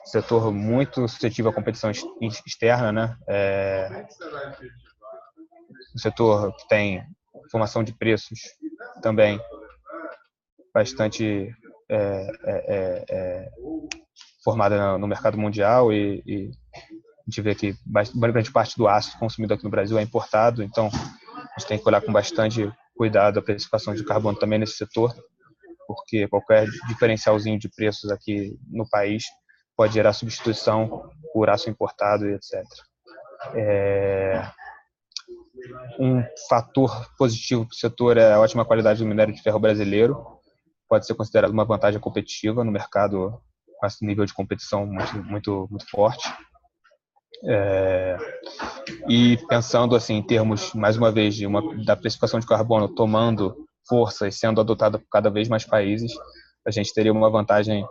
Setor muito suscetível à competição externa, né? Um setor que tem formação de preços também bastante formada no mercado mundial e a gente vê que grande parte do aço consumido aqui no Brasil é importado, então a gente tem que olhar com bastante cuidado a precificação de carbono também nesse setor, porque qualquer diferencialzinho de preços aqui no país pode gerar substituição por aço importado e etc. Um fator positivo para o setor é a ótima qualidade do minério de ferro brasileiro, pode ser considerado uma vantagem competitiva no mercado com esse nível de competição muito forte. E pensando assim em termos, mais uma vez, da precificação de carbono tomando força e sendo adotada por cada vez mais países, a gente teria uma vantagem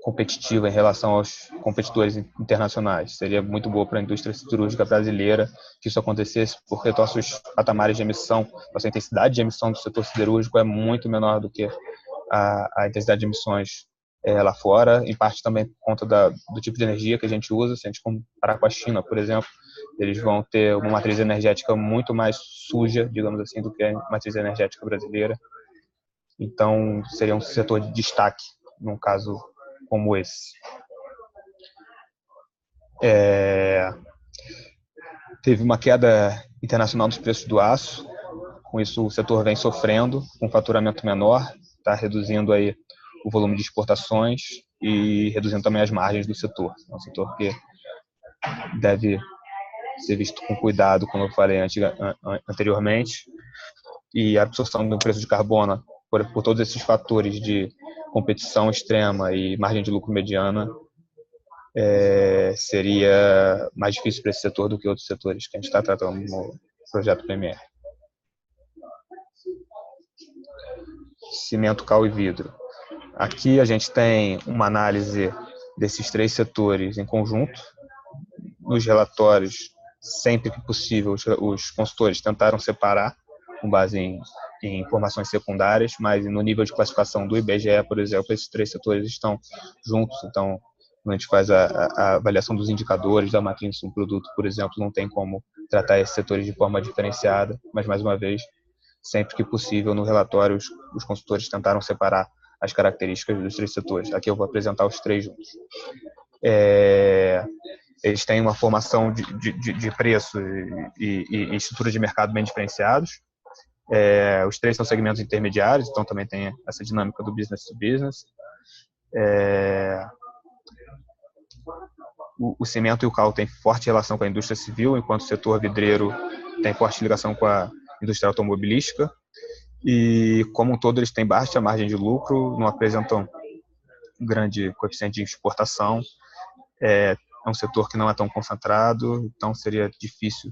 competitiva em relação aos competidores internacionais. Seria muito boa para a indústria siderúrgica brasileira que isso acontecesse, porque nossos patamares de emissão, nossa intensidade de emissão do setor siderúrgico é muito menor do que a intensidade de emissões lá fora, em parte também por conta do tipo de energia que a gente usa. Se a gente comparar com a China, por exemplo, eles vão ter uma matriz energética muito mais suja, digamos assim, do que a matriz energética brasileira. Então, seria um setor de destaque num caso como esse. Teve uma queda internacional dos preços do aço, com isso o setor vem sofrendo, com faturamento menor, está reduzindo aí o volume de exportações e reduzindo também as margens do setor. É um setor que deve ser visto com cuidado, como eu falei anteriormente, e a absorção do preço de carbono por todos esses fatores de competição extrema e margem de lucro mediana seria mais difícil para esse setor do que outros setores que a gente está tratando no projeto PMR. Cimento, cal e vidro. Aqui a gente tem uma análise desses três setores em conjunto. Nos relatórios, sempre que possível, os consultores tentaram separar com base em informações secundárias, mas no nível de classificação do IBGE, por exemplo, esses três setores estão juntos. Então, quando a gente faz a avaliação dos indicadores da matriz de um produto, por exemplo, não tem como tratar esses setores de forma diferenciada, mas, mais uma vez, sempre que possível, no relatório, os consultores tentaram separar as características dos três setores. Aqui eu vou apresentar os três juntos. Eles têm uma formação de preço e estrutura de mercado bem diferenciados. Os três são segmentos intermediários, então também tem essa dinâmica do business to business. O cimento e o cal têm forte relação com a indústria civil, enquanto o setor vidreiro tem forte ligação com a indústria automobilística. E, como um todo, eles têm baixa margem de lucro, não apresentam grande coeficiente de exportação. É um setor que não é tão concentrado, então seria difícil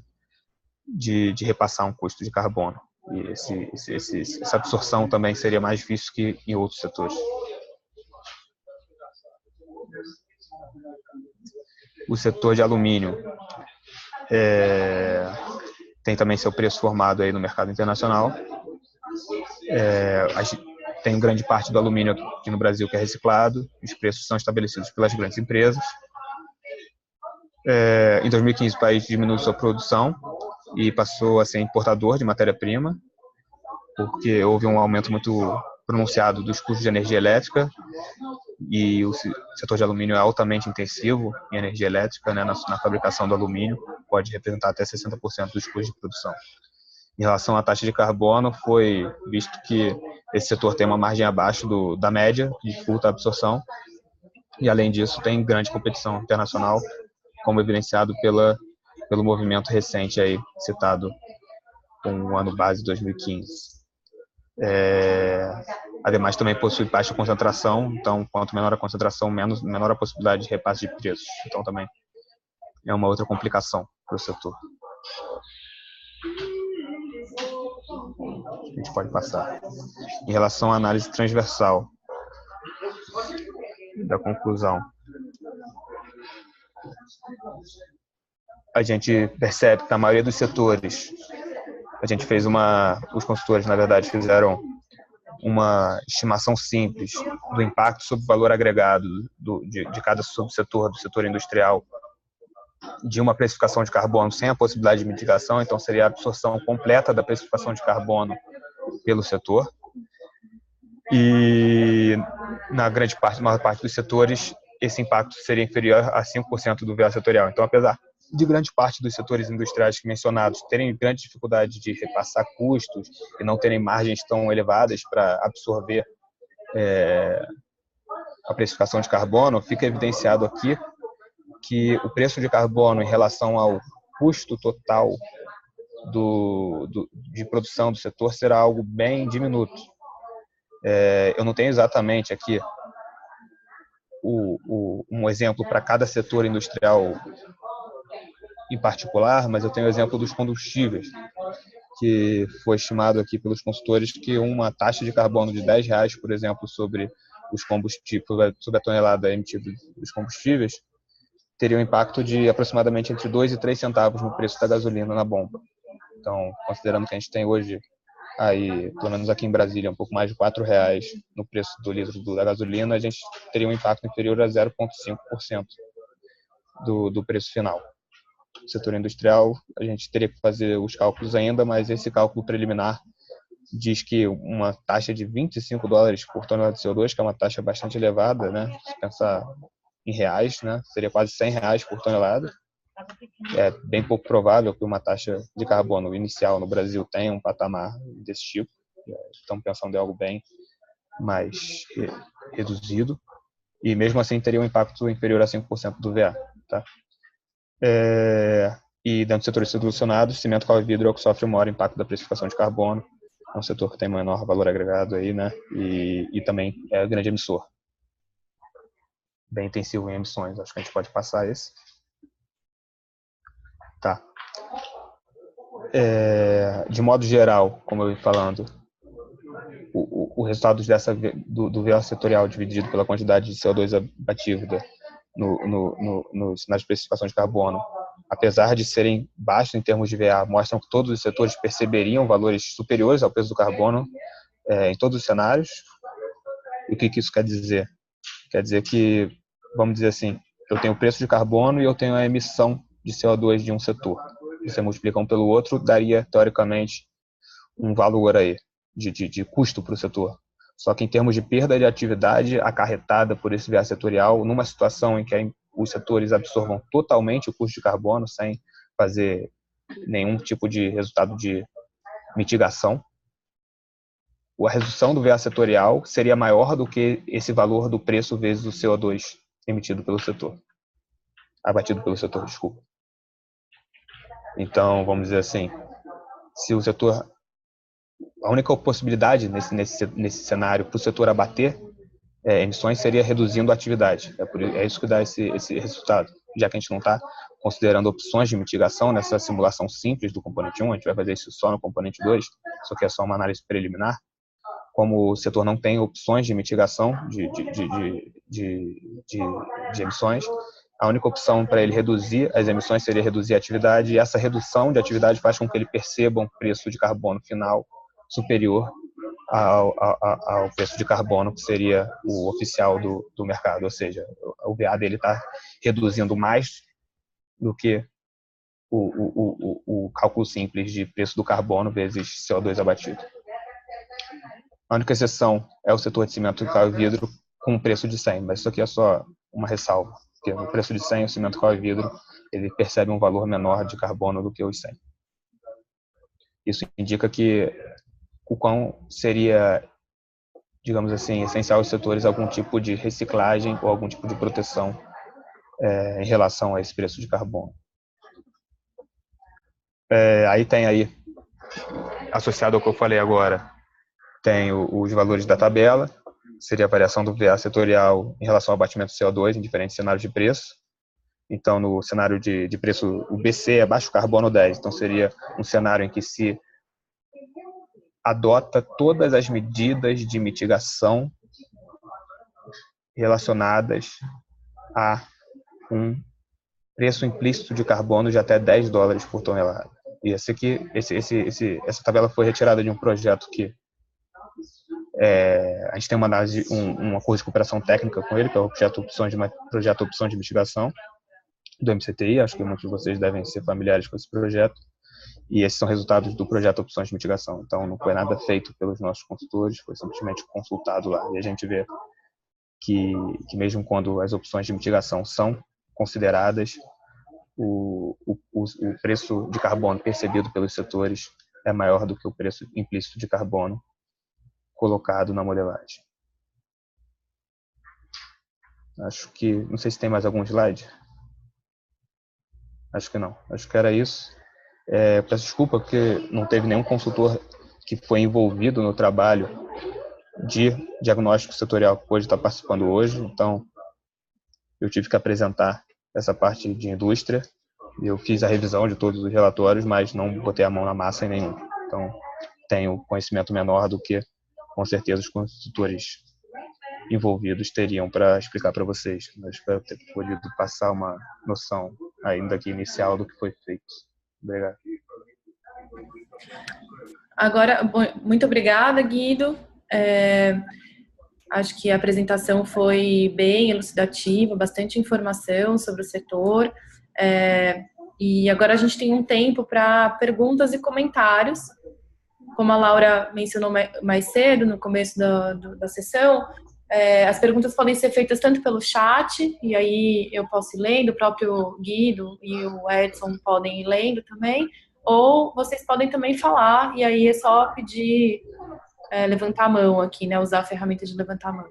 de repassar um custo de carbono. E essa absorção também seria mais difícil que em outros setores. O setor de alumínio tem também seu preço formado aí no mercado internacional. Tem grande parte do alumínio aqui no Brasil que é reciclado, os preços são estabelecidos pelas grandes empresas. Em 2015 o país diminuiu sua produção e passou a ser importador de matéria-prima, porque houve um aumento muito pronunciado dos custos de energia elétrica, e o setor de alumínio é altamente intensivo em energia elétrica, né, na fabricação do alumínio, pode representar até 60% dos custos de produção. Em relação à taxa de carbono, foi visto que esse setor tem uma margem abaixo da média, dificulta a absorção, e além disso tem grande competição internacional, como evidenciado pelo movimento recente aí, citado com o ano base 2015. Ademais, também possui baixa concentração, então, quanto menor a concentração, menor a possibilidade de repasse de preços. Então, também é uma outra complicação para o setor. A gente pode passar. Em relação à análise transversal da conclusão, a gente percebe que na maioria dos setores, a gente fez os consultores, na verdade, fizeram uma estimação simples do impacto sobre o valor agregado de cada subsetor do setor industrial de uma precificação de carbono sem a possibilidade de mitigação, então seria a absorção completa da precificação de carbono pelo setor. E na maior parte dos setores, esse impacto seria inferior a 5% do VA setorial. Então, apesar de grande parte dos setores industriais mencionados terem grande dificuldade de repassar custos e não terem margens tão elevadas para absorver a precificação de carbono, fica evidenciado aqui que o preço de carbono em relação ao custo total de produção do setor será algo bem diminuto. Eu não tenho exatamente aqui um exemplo para cada setor industrial em particular, mas eu tenho o exemplo dos combustíveis, que foi estimado aqui pelos consultores que uma taxa de carbono de R$10, por exemplo, sobre os combustíveis, sobre a tonelada emitida dos combustíveis, teria um impacto de aproximadamente entre 2 e 3 centavos no preço da gasolina na bomba. Então, considerando que a gente tem hoje, aí, pelo menos aqui em Brasília, um pouco mais de R$4 no preço do litro da gasolina, a gente teria um impacto inferior a 0,5% do preço final. No setor industrial, a gente teria que fazer os cálculos ainda, mas esse cálculo preliminar diz que uma taxa de $25 por tonelada de CO2, que é uma taxa bastante elevada, né? Se pensar em reais, né? Seria quase R$100 por tonelada. É bem pouco provável que uma taxa de carbono inicial no Brasil tenha um patamar desse tipo. Estamos pensando em algo bem mais reduzido. E mesmo assim teria um impacto inferior a 5% do VA. Tá? E dentro do setor solucionado, cimento, cobre e vidro é o que sofre o maior impacto da precificação de carbono. É um setor que tem menor valor agregado aí, né? E também é grande emissor. Bem intensivo em emissões. Acho que a gente pode passar esse. Tá. De modo geral, como eu ia falando, o resultado do VA setorial dividido pela quantidade de CO2 abatida nas especificações de carbono, apesar de serem baixos em termos de VA, mostram que todos os setores perceberiam valores superiores ao peso do carbono em todos os cenários. E o que isso quer dizer? Quer dizer que, vamos dizer assim, eu tenho o preço de carbono e eu tenho a emissão de CO2 de um setor. Você multiplica um pelo outro, daria, teoricamente, um valor aí de custo para o setor. Só que em termos de perda de atividade acarretada por esse VA setorial, numa situação em que os setores absorvam totalmente o custo de carbono sem fazer nenhum tipo de resultado de mitigação, a redução do VA setorial seria maior do que esse valor do preço vezes o CO2 emitido pelo setor. Abatido pelo setor, desculpa. Então, vamos dizer assim, se o setor... A única possibilidade nesse cenário para o setor abater emissões seria reduzindo a atividade. É isso que dá esse resultado. Já que a gente não está considerando opções de mitigação nessa simulação simples do componente 1, a gente vai fazer isso só no componente 2, isso aqui é só uma análise preliminar. Como o setor não tem opções de mitigação de emissões, a única opção para ele reduzir as emissões seria reduzir a atividade, e essa redução de atividade faz com que ele perceba um preço de carbono final superior ao preço de carbono que seria o oficial do mercado, ou seja, o VA dele está reduzindo mais do que o cálculo simples de preço do carbono vezes CO2 abatido. A única exceção é o setor de cimento, cobre e vidro com um preço de 100, mas isso aqui é só uma ressalva, porque no preço de 100 o cimento, cobre e vidro ele percebe um valor menor de carbono do que os 100. Isso indica que o quão seria, digamos assim, essencial aos setores algum tipo de reciclagem ou algum tipo de proteção em relação a esse preço de carbono. Aí tem aí, associado ao que eu falei agora, tem os valores da tabela, seria a variação do VA setorial em relação ao abatimento do CO2 em diferentes cenários de preço. Então, no cenário de preço, o BC é baixo carbono 10, então seria um cenário em que se adota todas as medidas de mitigação relacionadas a um preço implícito de carbono de até $10 por tonelada. E essa tabela foi retirada de um projeto que a gente tem uma análise, um acordo de cooperação técnica com ele, que é o projeto Opções de Mitigação do MCTI. Acho que muitos de vocês devem ser familiares com esse projeto. E esses são resultados do projeto Opções de Mitigação. Então, não foi nada feito pelos nossos consultores, foi simplesmente consultado lá. E a gente vê que mesmo quando as opções de mitigação são consideradas, o preço de carbono percebido pelos setores é maior do que o preço implícito de carbono colocado na modelagem. Acho que, não sei se tem mais algum slide. Acho que não. Acho que era isso. Peço desculpa porque não teve nenhum consultor que foi envolvido no trabalho de diagnóstico setorial que pôde estar participando hoje. Então, eu tive que apresentar essa parte de indústria. Eu fiz a revisão de todos os relatórios, mas não botei a mão na massa em nenhum. Então, tenho conhecimento menor do que, com certeza, os consultores envolvidos teriam para explicar para vocês. Mas espero ter podido passar uma noção, ainda que inicial, do que foi feito. Obrigado. Agora, muito obrigada, Guido. Acho que a apresentação foi bem elucidativa, bastante informação sobre o setor. E agora a gente tem um tempo para perguntas e comentários. Como a Laura mencionou mais cedo, no começo da sessão, as perguntas podem ser feitas tanto pelo chat, e aí eu posso ir lendo, o próprio Guido e o Edson podem ir lendo também, ou vocês podem também falar, e aí é só pedir, levantar a mão aqui, né, usar a ferramenta de levantar a mão.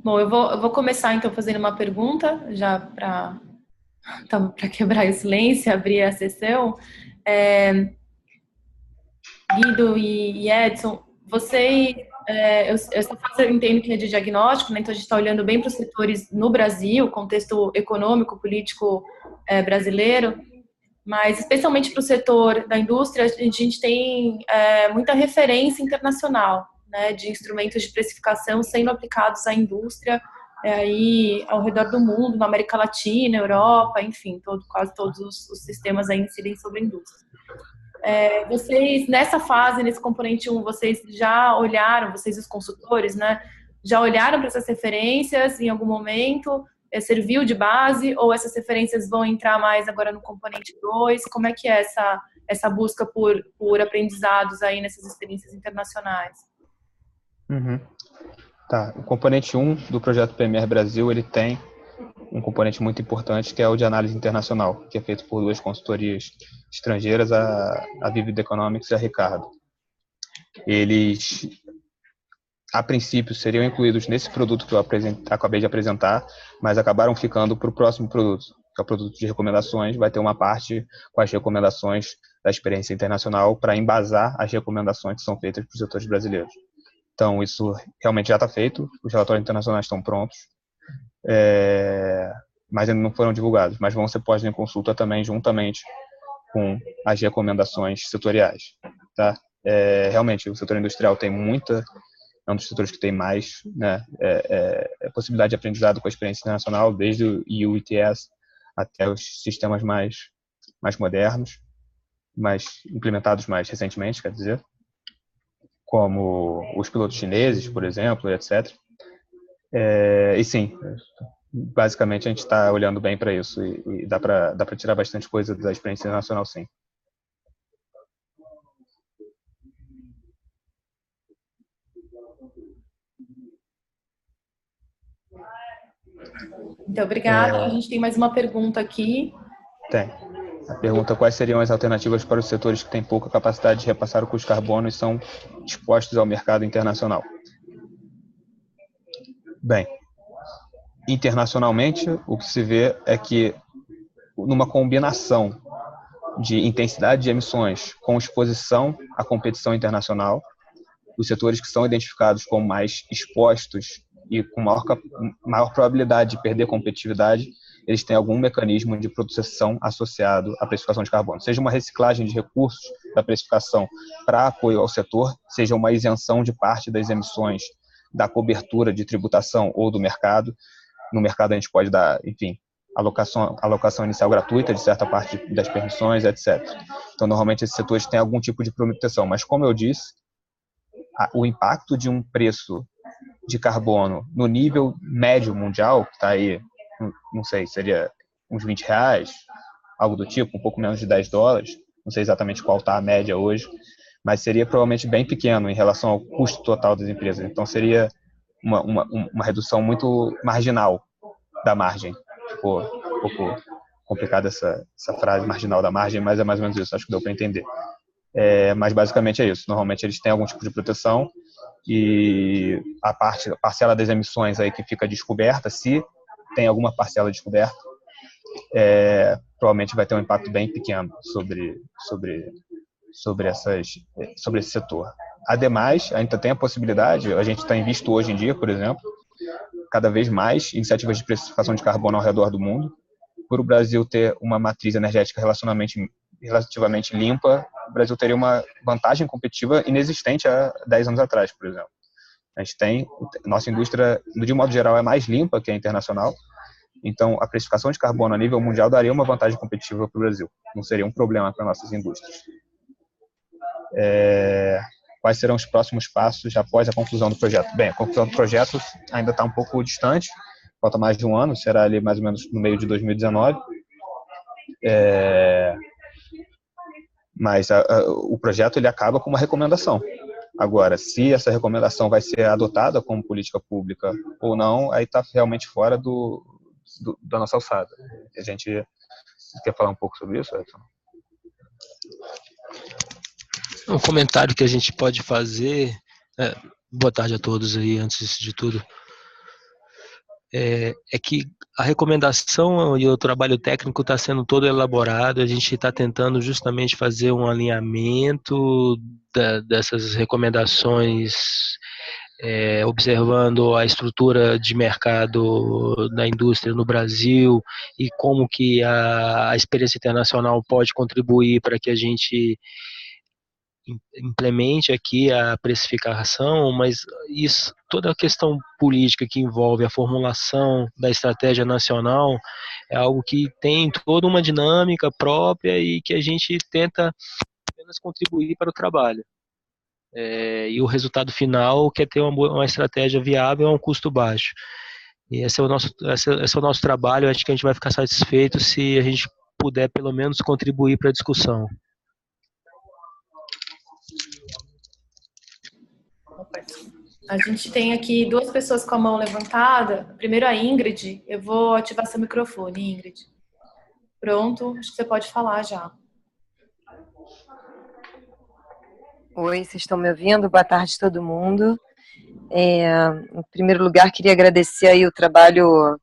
Bom, eu vou começar então fazendo uma pergunta, já para quebrar o silêncio, abrir a sessão. Guido e Edson, vocês, eu entendo que é de diagnóstico, né, então a gente está olhando bem para os setores no Brasil, contexto econômico, político brasileiro, mas especialmente para o setor da indústria, a gente tem muita referência internacional, né, de instrumentos de precificação sendo aplicados à indústria aí ao redor do mundo, na América Latina, Europa, enfim, quase todos os sistemas aí incidem sobre a indústria. Vocês, nessa fase, nesse componente 1, vocês já olharam, vocês os consultores, né, já olharam para essas referências em algum momento? Serviu de base, ou essas referências vão entrar mais agora no componente 2? Como é que é essa busca por aprendizados aí nessas experiências internacionais? Tá. O componente 1 do projeto PMR Brasil, ele tem um componente muito importante, que é o de análise internacional, que é feito por duas consultorias estrangeiras, a Vivid Economics e a Ricardo. Eles, a princípio, seriam incluídos nesse produto que eu acabei de apresentar, mas acabaram ficando para o próximo produto, que é o produto de recomendações. Vai ter uma parte com as recomendações da experiência internacional para embasar as recomendações que são feitas para os setores brasileiros. Então, isso realmente já está feito, os relatórios internacionais estão prontos, mas ainda não foram divulgados, mas vão ser postos em consulta também, juntamente com as recomendações setoriais. Tá? Realmente, o setor industrial tem é um dos setores que tem mais, né, possibilidade de aprendizado com a experiência internacional, desde o EU ETS até os sistemas mais modernos, mais implementados mais recentemente, quer dizer, como os pilotos chineses, por exemplo, etc. E sim, basicamente a gente está olhando bem para isso e dá para tirar bastante coisa da experiência internacional, sim. Muito obrigada. A gente tem mais uma pergunta aqui. Tem. A pergunta: quais seriam as alternativas para os setores que têm pouca capacidade de repassar o custo de carbono e são expostos ao mercado internacional? Bem, internacionalmente, o que se vê é que, numa combinação de intensidade de emissões com exposição à competição internacional, os setores que são identificados como mais expostos e com maior probabilidade de perder competitividade, eles têm algum mecanismo de proteção associado à precificação de carbono, seja uma reciclagem de recursos da precificação para apoio ao setor, seja uma isenção de parte das emissões da cobertura de tributação ou do mercado. No mercado a gente pode dar, enfim, alocação inicial gratuita de certa parte das permissões, etc. Então, normalmente, esses setores têm algum tipo de proteção, mas, como eu disse, o impacto de um preço de carbono no nível médio mundial, que está aí, não sei, seria uns R$20, algo do tipo, um pouco menos de $10, não sei exatamente qual está a média hoje, mas seria provavelmente bem pequeno em relação ao custo total das empresas. Então, seria uma redução muito marginal da margem. Ficou um pouco complicada essa frase, marginal da margem, mas é mais ou menos isso, acho que deu para entender. Mas basicamente é isso. Normalmente eles têm algum tipo de proteção e a parcela das emissões aí que fica descoberta, se tem alguma parcela descoberta, provavelmente vai ter um impacto bem pequeno sobre esse setor. Ademais, ainda tem a possibilidade, a gente tem visto hoje em dia, por exemplo, cada vez mais iniciativas de precificação de carbono ao redor do mundo. Por o Brasil ter uma matriz energética relativamente limpa, o Brasil teria uma vantagem competitiva inexistente há 10 anos atrás, por exemplo. Nossa indústria, de modo geral, é mais limpa que a internacional, então a precificação de carbono a nível mundial daria uma vantagem competitiva para o Brasil, não seria um problema para nossas indústrias. Quais serão os próximos passos após a conclusão do projeto? Bem, a conclusão do projeto ainda está um pouco distante, falta mais de um ano, será ali mais ou menos no meio de 2019. Mas o projeto ele acaba com uma recomendação. Agora, se essa recomendação vai ser adotada como política pública ou não, aí está realmente fora da nossa alçada. A gente quer falar um pouco sobre isso, Edson? Um comentário que a gente pode fazer. Boa tarde a todos aí, antes de tudo. É que a recomendação e o trabalho técnico está sendo todo elaborado, a gente está tentando justamente fazer um alinhamento dessas recomendações, observando a estrutura de mercado da indústria no Brasil e como que a experiência internacional pode contribuir para que a gente implemente aqui a precificação, mas isso, toda a questão política que envolve a formulação da estratégia nacional é algo que tem toda uma dinâmica própria e que a gente tenta apenas contribuir para o trabalho. E o resultado final quer ter uma estratégia viável a um custo baixo. E esse é o nosso trabalho. Acho que a gente vai ficar satisfeito se a gente puder pelo menos contribuir para a discussão. A gente tem aqui duas pessoas com a mão levantada. Primeiro a Ingrid. Eu vou ativar seu microfone, Ingrid. Pronto, acho que você pode falar já. Oi, vocês estão me ouvindo? Boa tarde a todo mundo. Em primeiro lugar, queria agradecer aí o trabalho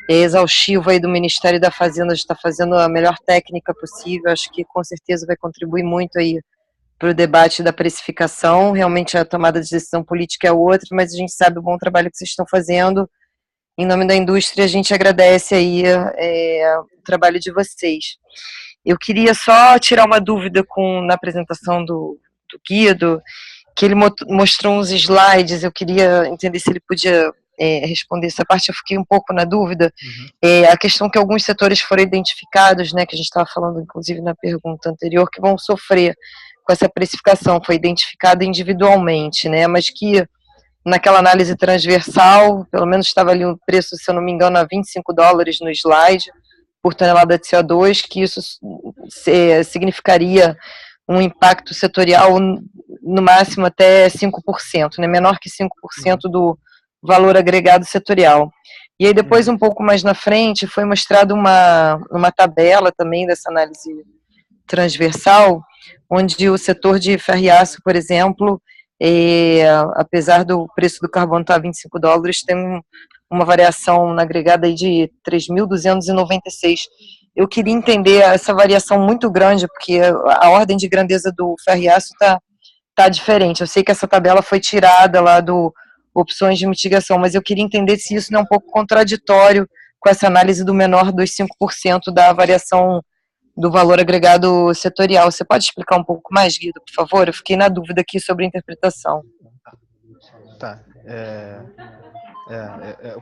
exaustivo aí do Ministério da Fazenda, de estar fazendo a melhor técnica possível. Acho que com certeza vai contribuir muito aí para o debate da precificação. Realmente a tomada de decisão política é outra, mas a gente sabe o bom trabalho que vocês estão fazendo. Em nome da indústria, a gente agradece aí o trabalho de vocês. Eu queria só tirar uma dúvida na apresentação do Guido, que ele mostrou uns slides, eu queria entender se ele podia responder essa parte, eu fiquei um pouco na dúvida. A questão que alguns setores foram identificados, né, que a gente estava falando, inclusive, na pergunta anterior, que vão sofrer com essa precificação, foi identificada individualmente, né, mas que naquela análise transversal, pelo menos estava ali o preço, se eu não me engano, a $25 no slide, por tonelada de CO2, que isso significaria um impacto setorial no máximo até 5%, né, menor que 5% do valor agregado setorial. E aí depois, um pouco mais na frente, foi mostrado uma tabela também dessa análise transversal, onde o setor de ferro e aço, por exemplo, apesar do preço do carbono estar a $25, tem uma variação na agregada aí de 3.296. Eu queria entender essa variação muito grande, porque a ordem de grandeza do ferro e aço tá diferente. Eu sei que essa tabela foi tirada lá do opções de mitigação, mas eu queria entender se isso não é um pouco contraditório com essa análise do menor dos 5% da variação do valor agregado setorial. Você pode explicar um pouco mais, Guido, por favor? Eu fiquei na dúvida aqui sobre a interpretação. Tá.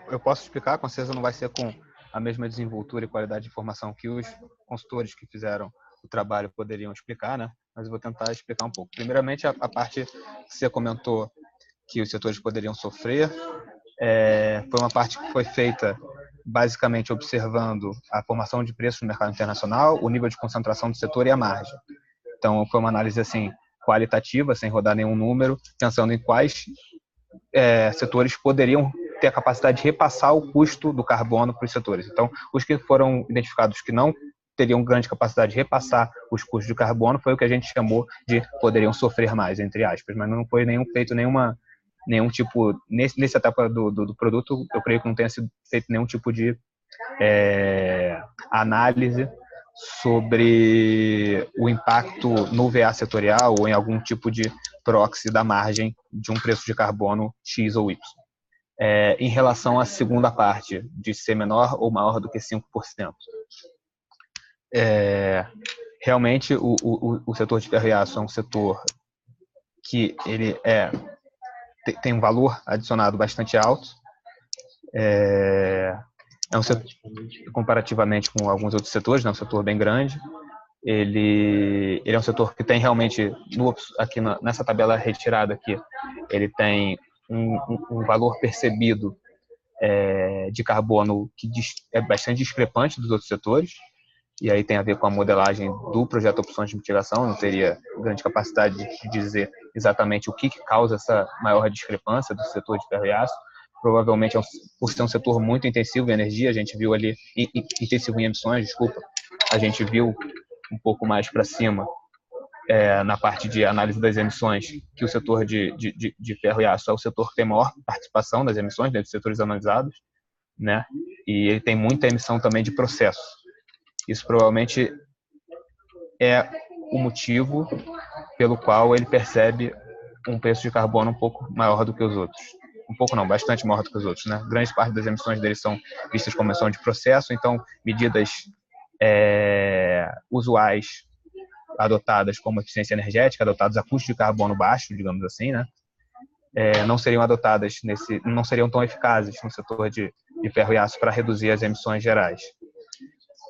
Eu posso explicar, com certeza não vai ser com a mesma desenvoltura e qualidade de informação que os consultores que fizeram o trabalho poderiam explicar, né? Mas eu vou tentar explicar um pouco. Primeiramente, a parte que você comentou que os setores poderiam sofrer, foi uma parte que foi feita basicamente observando a formação de preços no mercado internacional, o nível de concentração do setor e a margem. Então, foi uma análise assim qualitativa, sem rodar nenhum número, pensando em quais setores poderiam ter a capacidade de repassar o custo do carbono para os setores. Então, os que foram identificados que não teriam grande capacidade de repassar os custos de carbono foi o que a gente chamou de poderiam sofrer mais, entre aspas, mas não foi feito nenhum tipo, nessa etapa do produto, eu creio que não tenha sido feito nenhum tipo de análise sobre o impacto no VA setorial ou em algum tipo de proxy da margem de um preço de carbono X ou Y. Em relação à segunda parte, de ser menor ou maior do que 5%. Realmente, o setor de ferro e aço é um setor que ele tem um valor adicionado bastante alto. É um setor, comparativamente com alguns outros setores, é um setor bem grande. Ele é um setor que tem realmente, aqui nessa tabela retirada aqui, ele tem um valor percebido de carbono que é bastante discrepante dos outros setores, e aí tem a ver com a modelagem do projeto Opções de Mitigação. Eu não teria grande capacidade de dizer exatamente o que causa essa maior discrepância do setor de ferro e aço. Provavelmente, por ser um setor muito intensivo em energia, a gente viu ali, intensivo em emissões, desculpa, a gente viu um pouco mais para cima, na parte de análise das emissões, que o setor de ferro e aço é o setor que tem maior participação das emissões, dentre os setores analisados, né? E ele tem muita emissão também de processo. Isso provavelmente é o motivo pelo qual ele percebe um preço de carbono um pouco maior do que os outros. Um pouco não, bastante maior do que os outros, né? Grande parte das emissões deles são vistas como emissão de processo, então medidas usuais adotadas como eficiência energética, adotadas a custo de carbono baixo, digamos assim, né? Não seriam adotadas não seriam tão eficazes no setor de ferro e aço para reduzir as emissões gerais.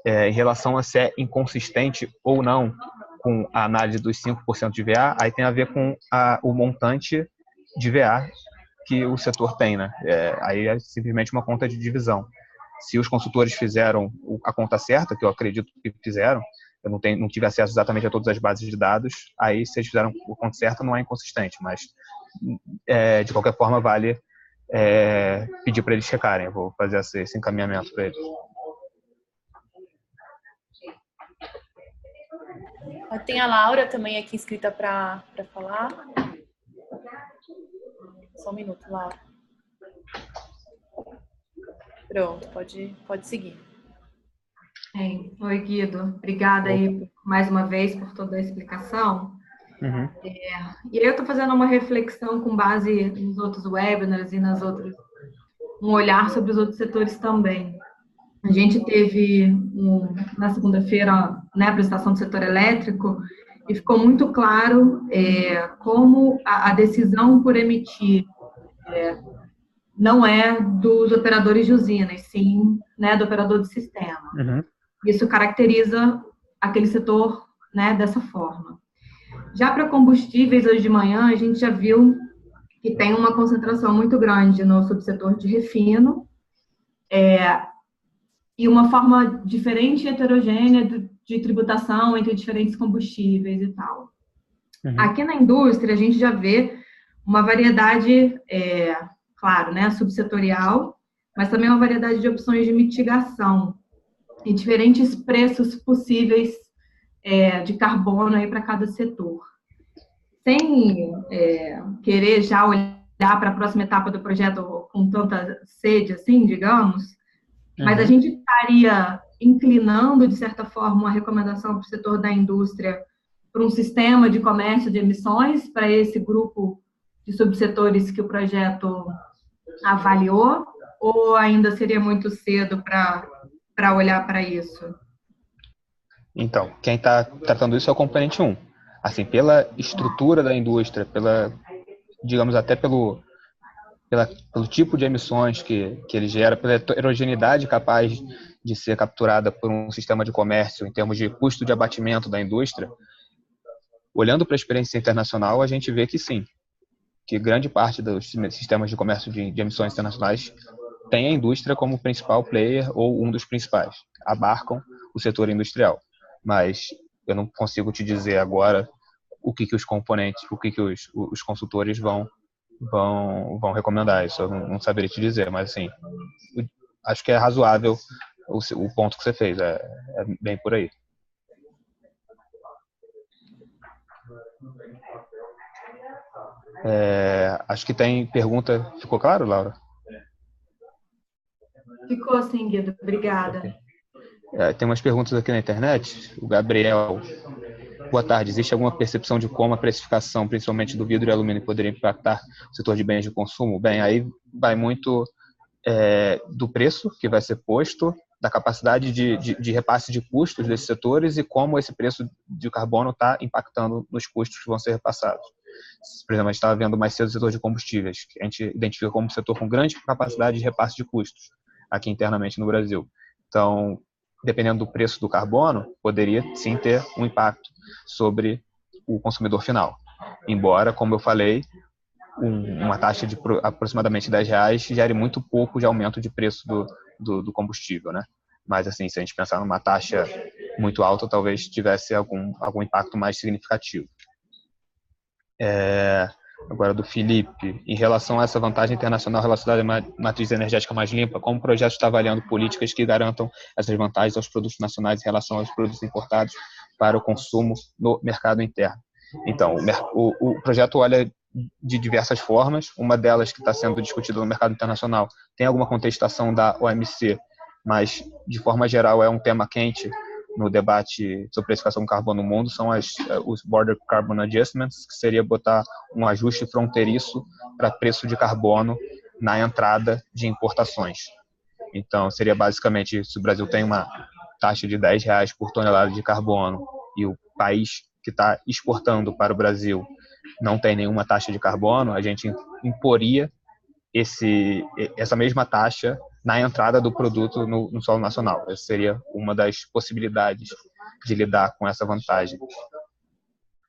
Em relação a se é inconsistente ou não com a análise dos 5% de VA, aí tem a ver com o montante de VA que o setor tem, né? Aí é simplesmente uma conta de divisão. Se os consultores fizeram a conta certa, que eu acredito que fizeram, eu não tive acesso exatamente a todas as bases de dados, aí se eles fizeram a conta certa não é inconsistente, mas de qualquer forma vale pedir para eles checarem. Eu vou fazer esse encaminhamento para eles. Tem a Laura também aqui inscrita para falar. Só um minuto, Laura. Pronto, pode seguir. Oi, Guido. Obrigada aí mais uma vez por toda a explicação. Uhum. E aí eu estou fazendo uma reflexão com base nos outros webinars e um olhar sobre os outros setores também. A gente teve na segunda-feira, né, a apresentação do setor elétrico, e ficou muito claro como a decisão por emitir não é dos operadores de usinas, sim, né, do operador de sistema. Uhum. Isso caracteriza aquele setor, né, dessa forma. Já para combustíveis, hoje de manhã, a gente já viu que tem uma concentração muito grande no subsetor de refino, e uma forma diferente e heterogênea de tributação entre diferentes combustíveis e tal. Uhum. Aqui na indústria, a gente já vê uma variedade, claro, né, subsetorial, mas também uma variedade de opções de mitigação e diferentes preços possíveis de carbono aí para cada setor. Sem querer já olhar para a próxima etapa do projeto com tanta sede, assim, digamos, mas a gente estaria inclinando, de certa forma, uma recomendação para o setor da indústria para um sistema de comércio de emissões para esse grupo de subsetores que o projeto avaliou, ou ainda seria muito cedo para olhar para isso? Então, quem está tratando isso é o componente 1. Assim, pela estrutura da indústria, digamos até pelo tipo de emissões que ele gera, pela heterogeneidade capaz de ser capturada por um sistema de comércio em termos de custo de abatimento da indústria, olhando para a experiência internacional, a gente vê que sim, que grande parte dos sistemas de comércio de emissões internacionais tem a indústria como principal player ou um dos principais, abarcam o setor industrial. Mas eu não consigo te dizer agora o que os componentes, o que os consultores vão recomendar. Isso eu não saberia te dizer, mas assim, acho que é razoável o ponto que você fez, é bem por aí. Acho que tem pergunta. Ficou claro, Laura? Ficou sim, Guido. Obrigada. Okay. Tem umas perguntas aqui na internet. O Gabriel. Boa tarde. Existe alguma percepção de como a precificação, principalmente do vidro e alumínio, poderia impactar o setor de bens de consumo? Bem, aí vai muito do preço que vai ser posto, da capacidade de repasse de custos desses setores e como esse preço de carbono está impactando nos custos que vão ser repassados. Por exemplo, a gente estava vendo mais cedo o setor de combustíveis, que a gente identifica como um setor com grande capacidade de repasse de custos aqui internamente no Brasil. Então, dependendo do preço do carbono, poderia sim ter um impacto sobre o consumidor final. Embora, como eu falei, uma taxa de aproximadamente R$10 gere muito pouco de aumento de preço do combustível, né? Mas, assim, se a gente pensar numa taxa muito alta, talvez tivesse algum impacto mais significativo. Agora, do Felipe, em relação a essa vantagem internacional relacionada à matriz energética mais limpa, como o projeto está avaliando políticas que garantam essas vantagens aos produtos nacionais em relação aos produtos importados para o consumo no mercado interno? Então, o projeto olha de diversas formas. Uma delas que está sendo discutida no mercado internacional tem alguma contestação da OMC, mas, de forma geral, é um tema quente no debate sobre precificação do carbono no mundo, são os Border Carbon Adjustments, que seria botar um ajuste fronteiriço para preço de carbono na entrada de importações. Então, seria basicamente, se o Brasil tem uma taxa de R$10 por tonelada de carbono e o país que está exportando para o Brasil não tem nenhuma taxa de carbono, a gente imporia essa mesma taxa na entrada do produto no solo nacional. Essa seria uma das possibilidades de lidar com essa vantagem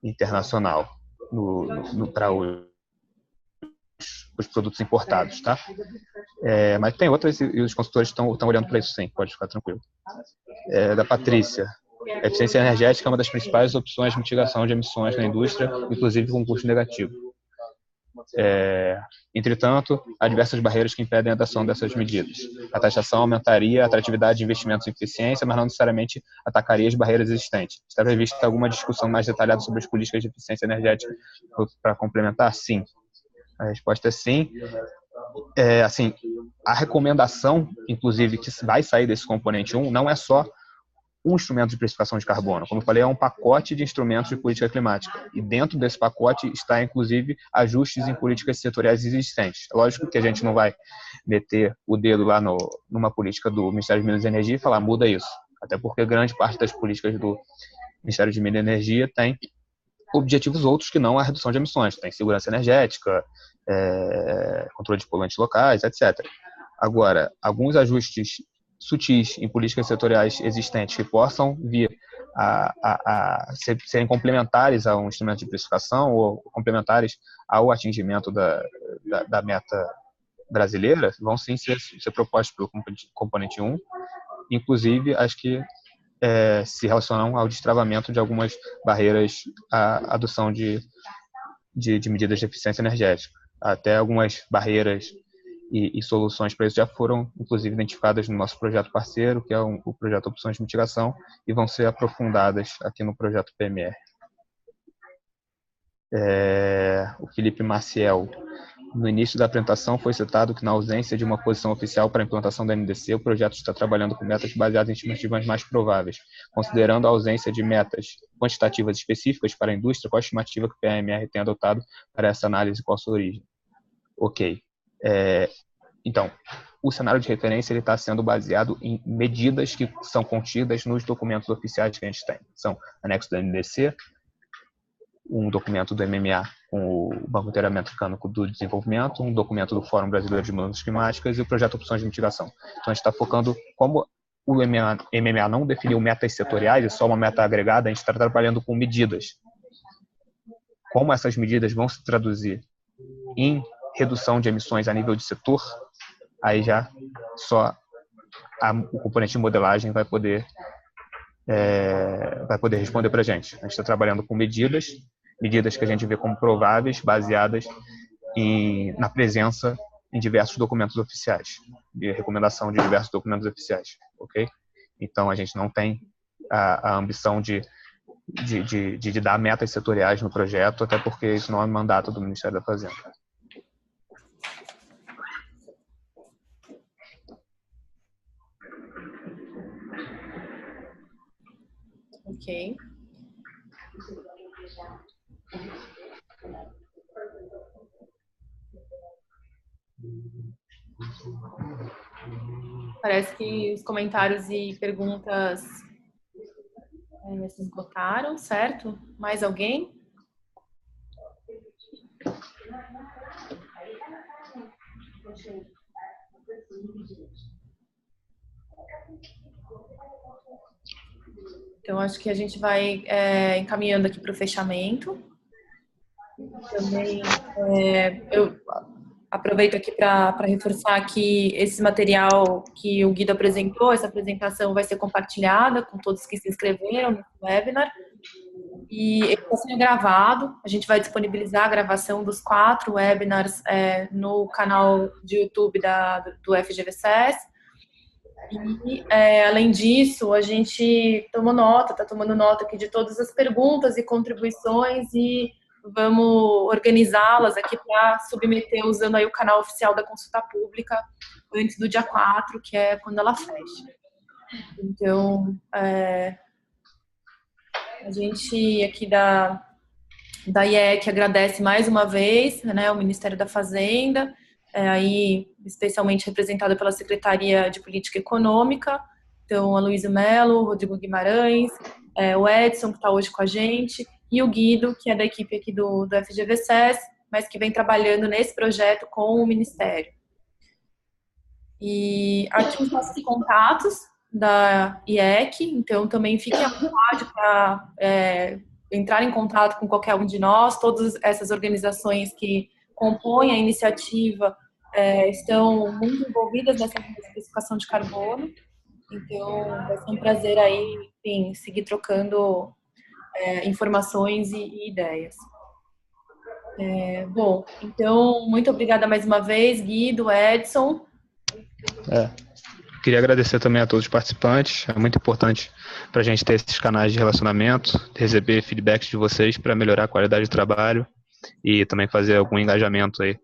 internacional para os produtos importados, tá? Mas tem outras e os consultores estão olhando para isso sim, pode ficar tranquilo. Da Patrícia. A eficiência energética é uma das principais opções de mitigação de emissões na indústria, inclusive com custo negativo. Entretanto, há diversas barreiras que impedem a adoção dessas medidas. A taxação aumentaria a atratividade de investimentos em eficiência, mas não necessariamente atacaria as barreiras existentes. Está prevista alguma discussão mais detalhada sobre as políticas de eficiência energética para complementar? Sim. A resposta é sim. Assim, a recomendação, inclusive, que vai sair desse componente 1, não é só um instrumento de precificação de carbono. Como eu falei, é um pacote de instrumentos de política climática. E dentro desse pacote está, inclusive, ajustes em políticas setoriais existentes. É lógico que a gente não vai meter o dedo lá numa política do Ministério de Minas e Energia e falar, muda isso. Até porque grande parte das políticas do Ministério de Minas e Energia tem objetivos outros que não a redução de emissões. Tem segurança energética, controle de poluentes locais, etc. Agora, alguns ajustes sutis em políticas setoriais existentes que possam vir a serem complementares a um instrumento de precificação ou complementares ao atingimento da meta brasileira, vão sim ser propostos pelo componente 1, inclusive as que se relacionam ao destravamento de algumas barreiras à adoção de medidas de eficiência energética. Até algumas barreiras e soluções para isso já foram, inclusive, identificadas no nosso projeto parceiro, que é o projeto Opções de Mitigação, e vão ser aprofundadas aqui no projeto PMR. O Felipe Maciel. No início da apresentação foi citado que, na ausência de uma posição oficial para a implantação da NDC, o projeto está trabalhando com metas baseadas em estimativas mais prováveis. Considerando a ausência de metas quantitativas específicas para a indústria, qual a estimativa que o PMR tem adotado para essa análise e qual a sua origem? Ok. Então, o cenário de referência está sendo baseado em medidas que são contidas nos documentos oficiais que a gente tem. São anexo da NDC, um documento do MMA com o Banco Interamericano do Desenvolvimento, um documento do Fórum Brasileiro de Mudanças Climáticas e o projeto Opções de Mitigação. Então, a gente está focando, como o MMA não definiu metas setoriais, é só uma meta agregada, a gente está trabalhando com medidas. Como essas medidas vão se traduzir em redução de emissões a nível de setor, aí já só o componente de modelagem vai poder responder para a gente. A gente está trabalhando com medidas que a gente vê como prováveis, baseadas na presença em diversos documentos oficiais, de recomendação de diversos documentos oficiais, ok? Então, a gente não tem a ambição de dar metas setoriais no projeto, até porque isso não é mandato do Ministério da Fazenda. Ok. Parece que os comentários e perguntas se esgotaram, certo? Mais alguém? Então, acho que a gente vai encaminhando aqui para o fechamento. Também eu aproveito aqui para reforçar que esse material que o Guido apresentou, essa apresentação vai ser compartilhada com todos que se inscreveram no webinar. E ele está sendo gravado, a gente vai disponibilizar a gravação dos 4 webinars no canal de YouTube do FGVSS. E, além disso, a gente está tomando nota aqui de todas as perguntas e contribuições e vamos organizá-las aqui para submeter usando aí o canal oficial da consulta pública antes do dia 4, que é quando ela fecha. Então, a gente aqui da IEC agradece mais uma vez, né, o Ministério da Fazenda, aí especialmente representado pela Secretaria de Política Econômica, então a Luísa Mello, o Rodrigo Guimarães, o Edson, que está hoje com a gente, e o Guido, que é da equipe aqui do FGVSS, mas que vem trabalhando nesse projeto com o Ministério. E aqui os nossos contatos da IEC, então também fiquem à vontade para entrar em contato com qualquer um de nós. Todas essas organizações que compõem a iniciativa estão muito envolvidas nessa especificação de carbono, então vai ser um prazer aí, enfim, seguir trocando informações e ideias. Bom, então, muito obrigada mais uma vez, Guido, Edson. Queria agradecer também a todos os participantes. É muito importante para a gente ter esses canais de relacionamento, receber feedbacks de vocês para melhorar a qualidade do trabalho e também fazer algum engajamento aí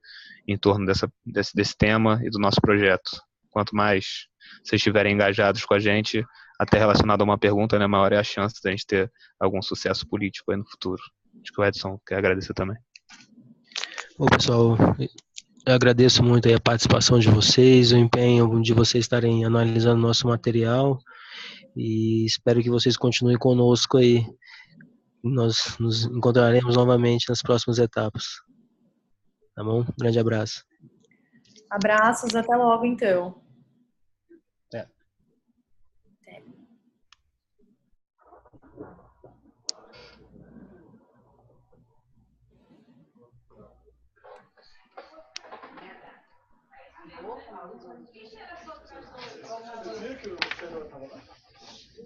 em torno desse tema e do nosso projeto. Quanto mais vocês estiverem engajados com a gente, até relacionado a uma pergunta, né, maior é a chance de a gente ter algum sucesso político aí no futuro. Acho que o Edson quer agradecer também. Bom, pessoal, eu agradeço muito aí a participação de vocês, o empenho de vocês estarem analisando nosso material e espero que vocês continuem conosco aí. Nós nos encontraremos novamente nas próximas etapas. Tá bom? Grande abraço. Abraços, até logo então.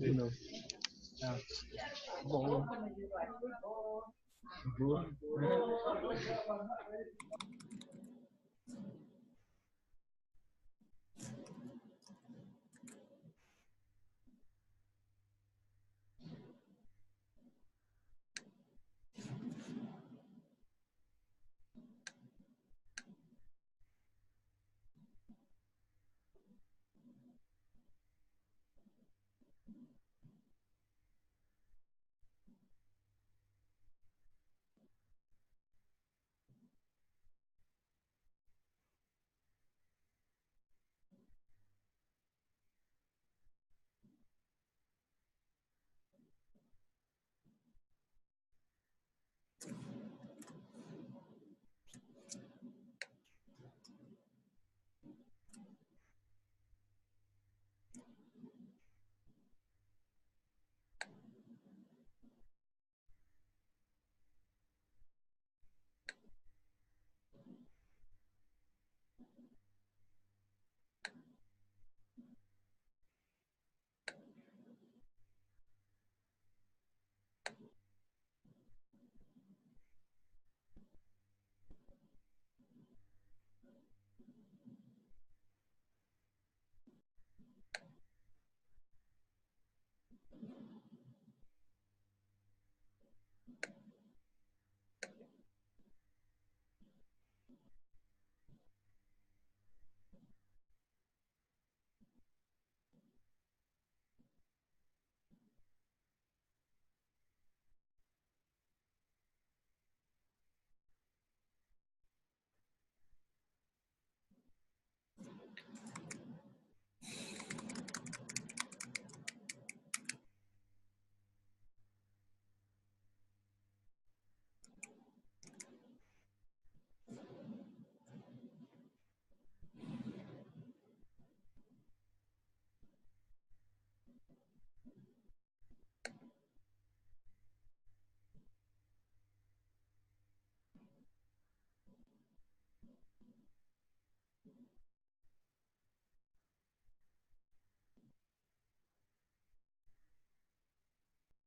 Não. Bom.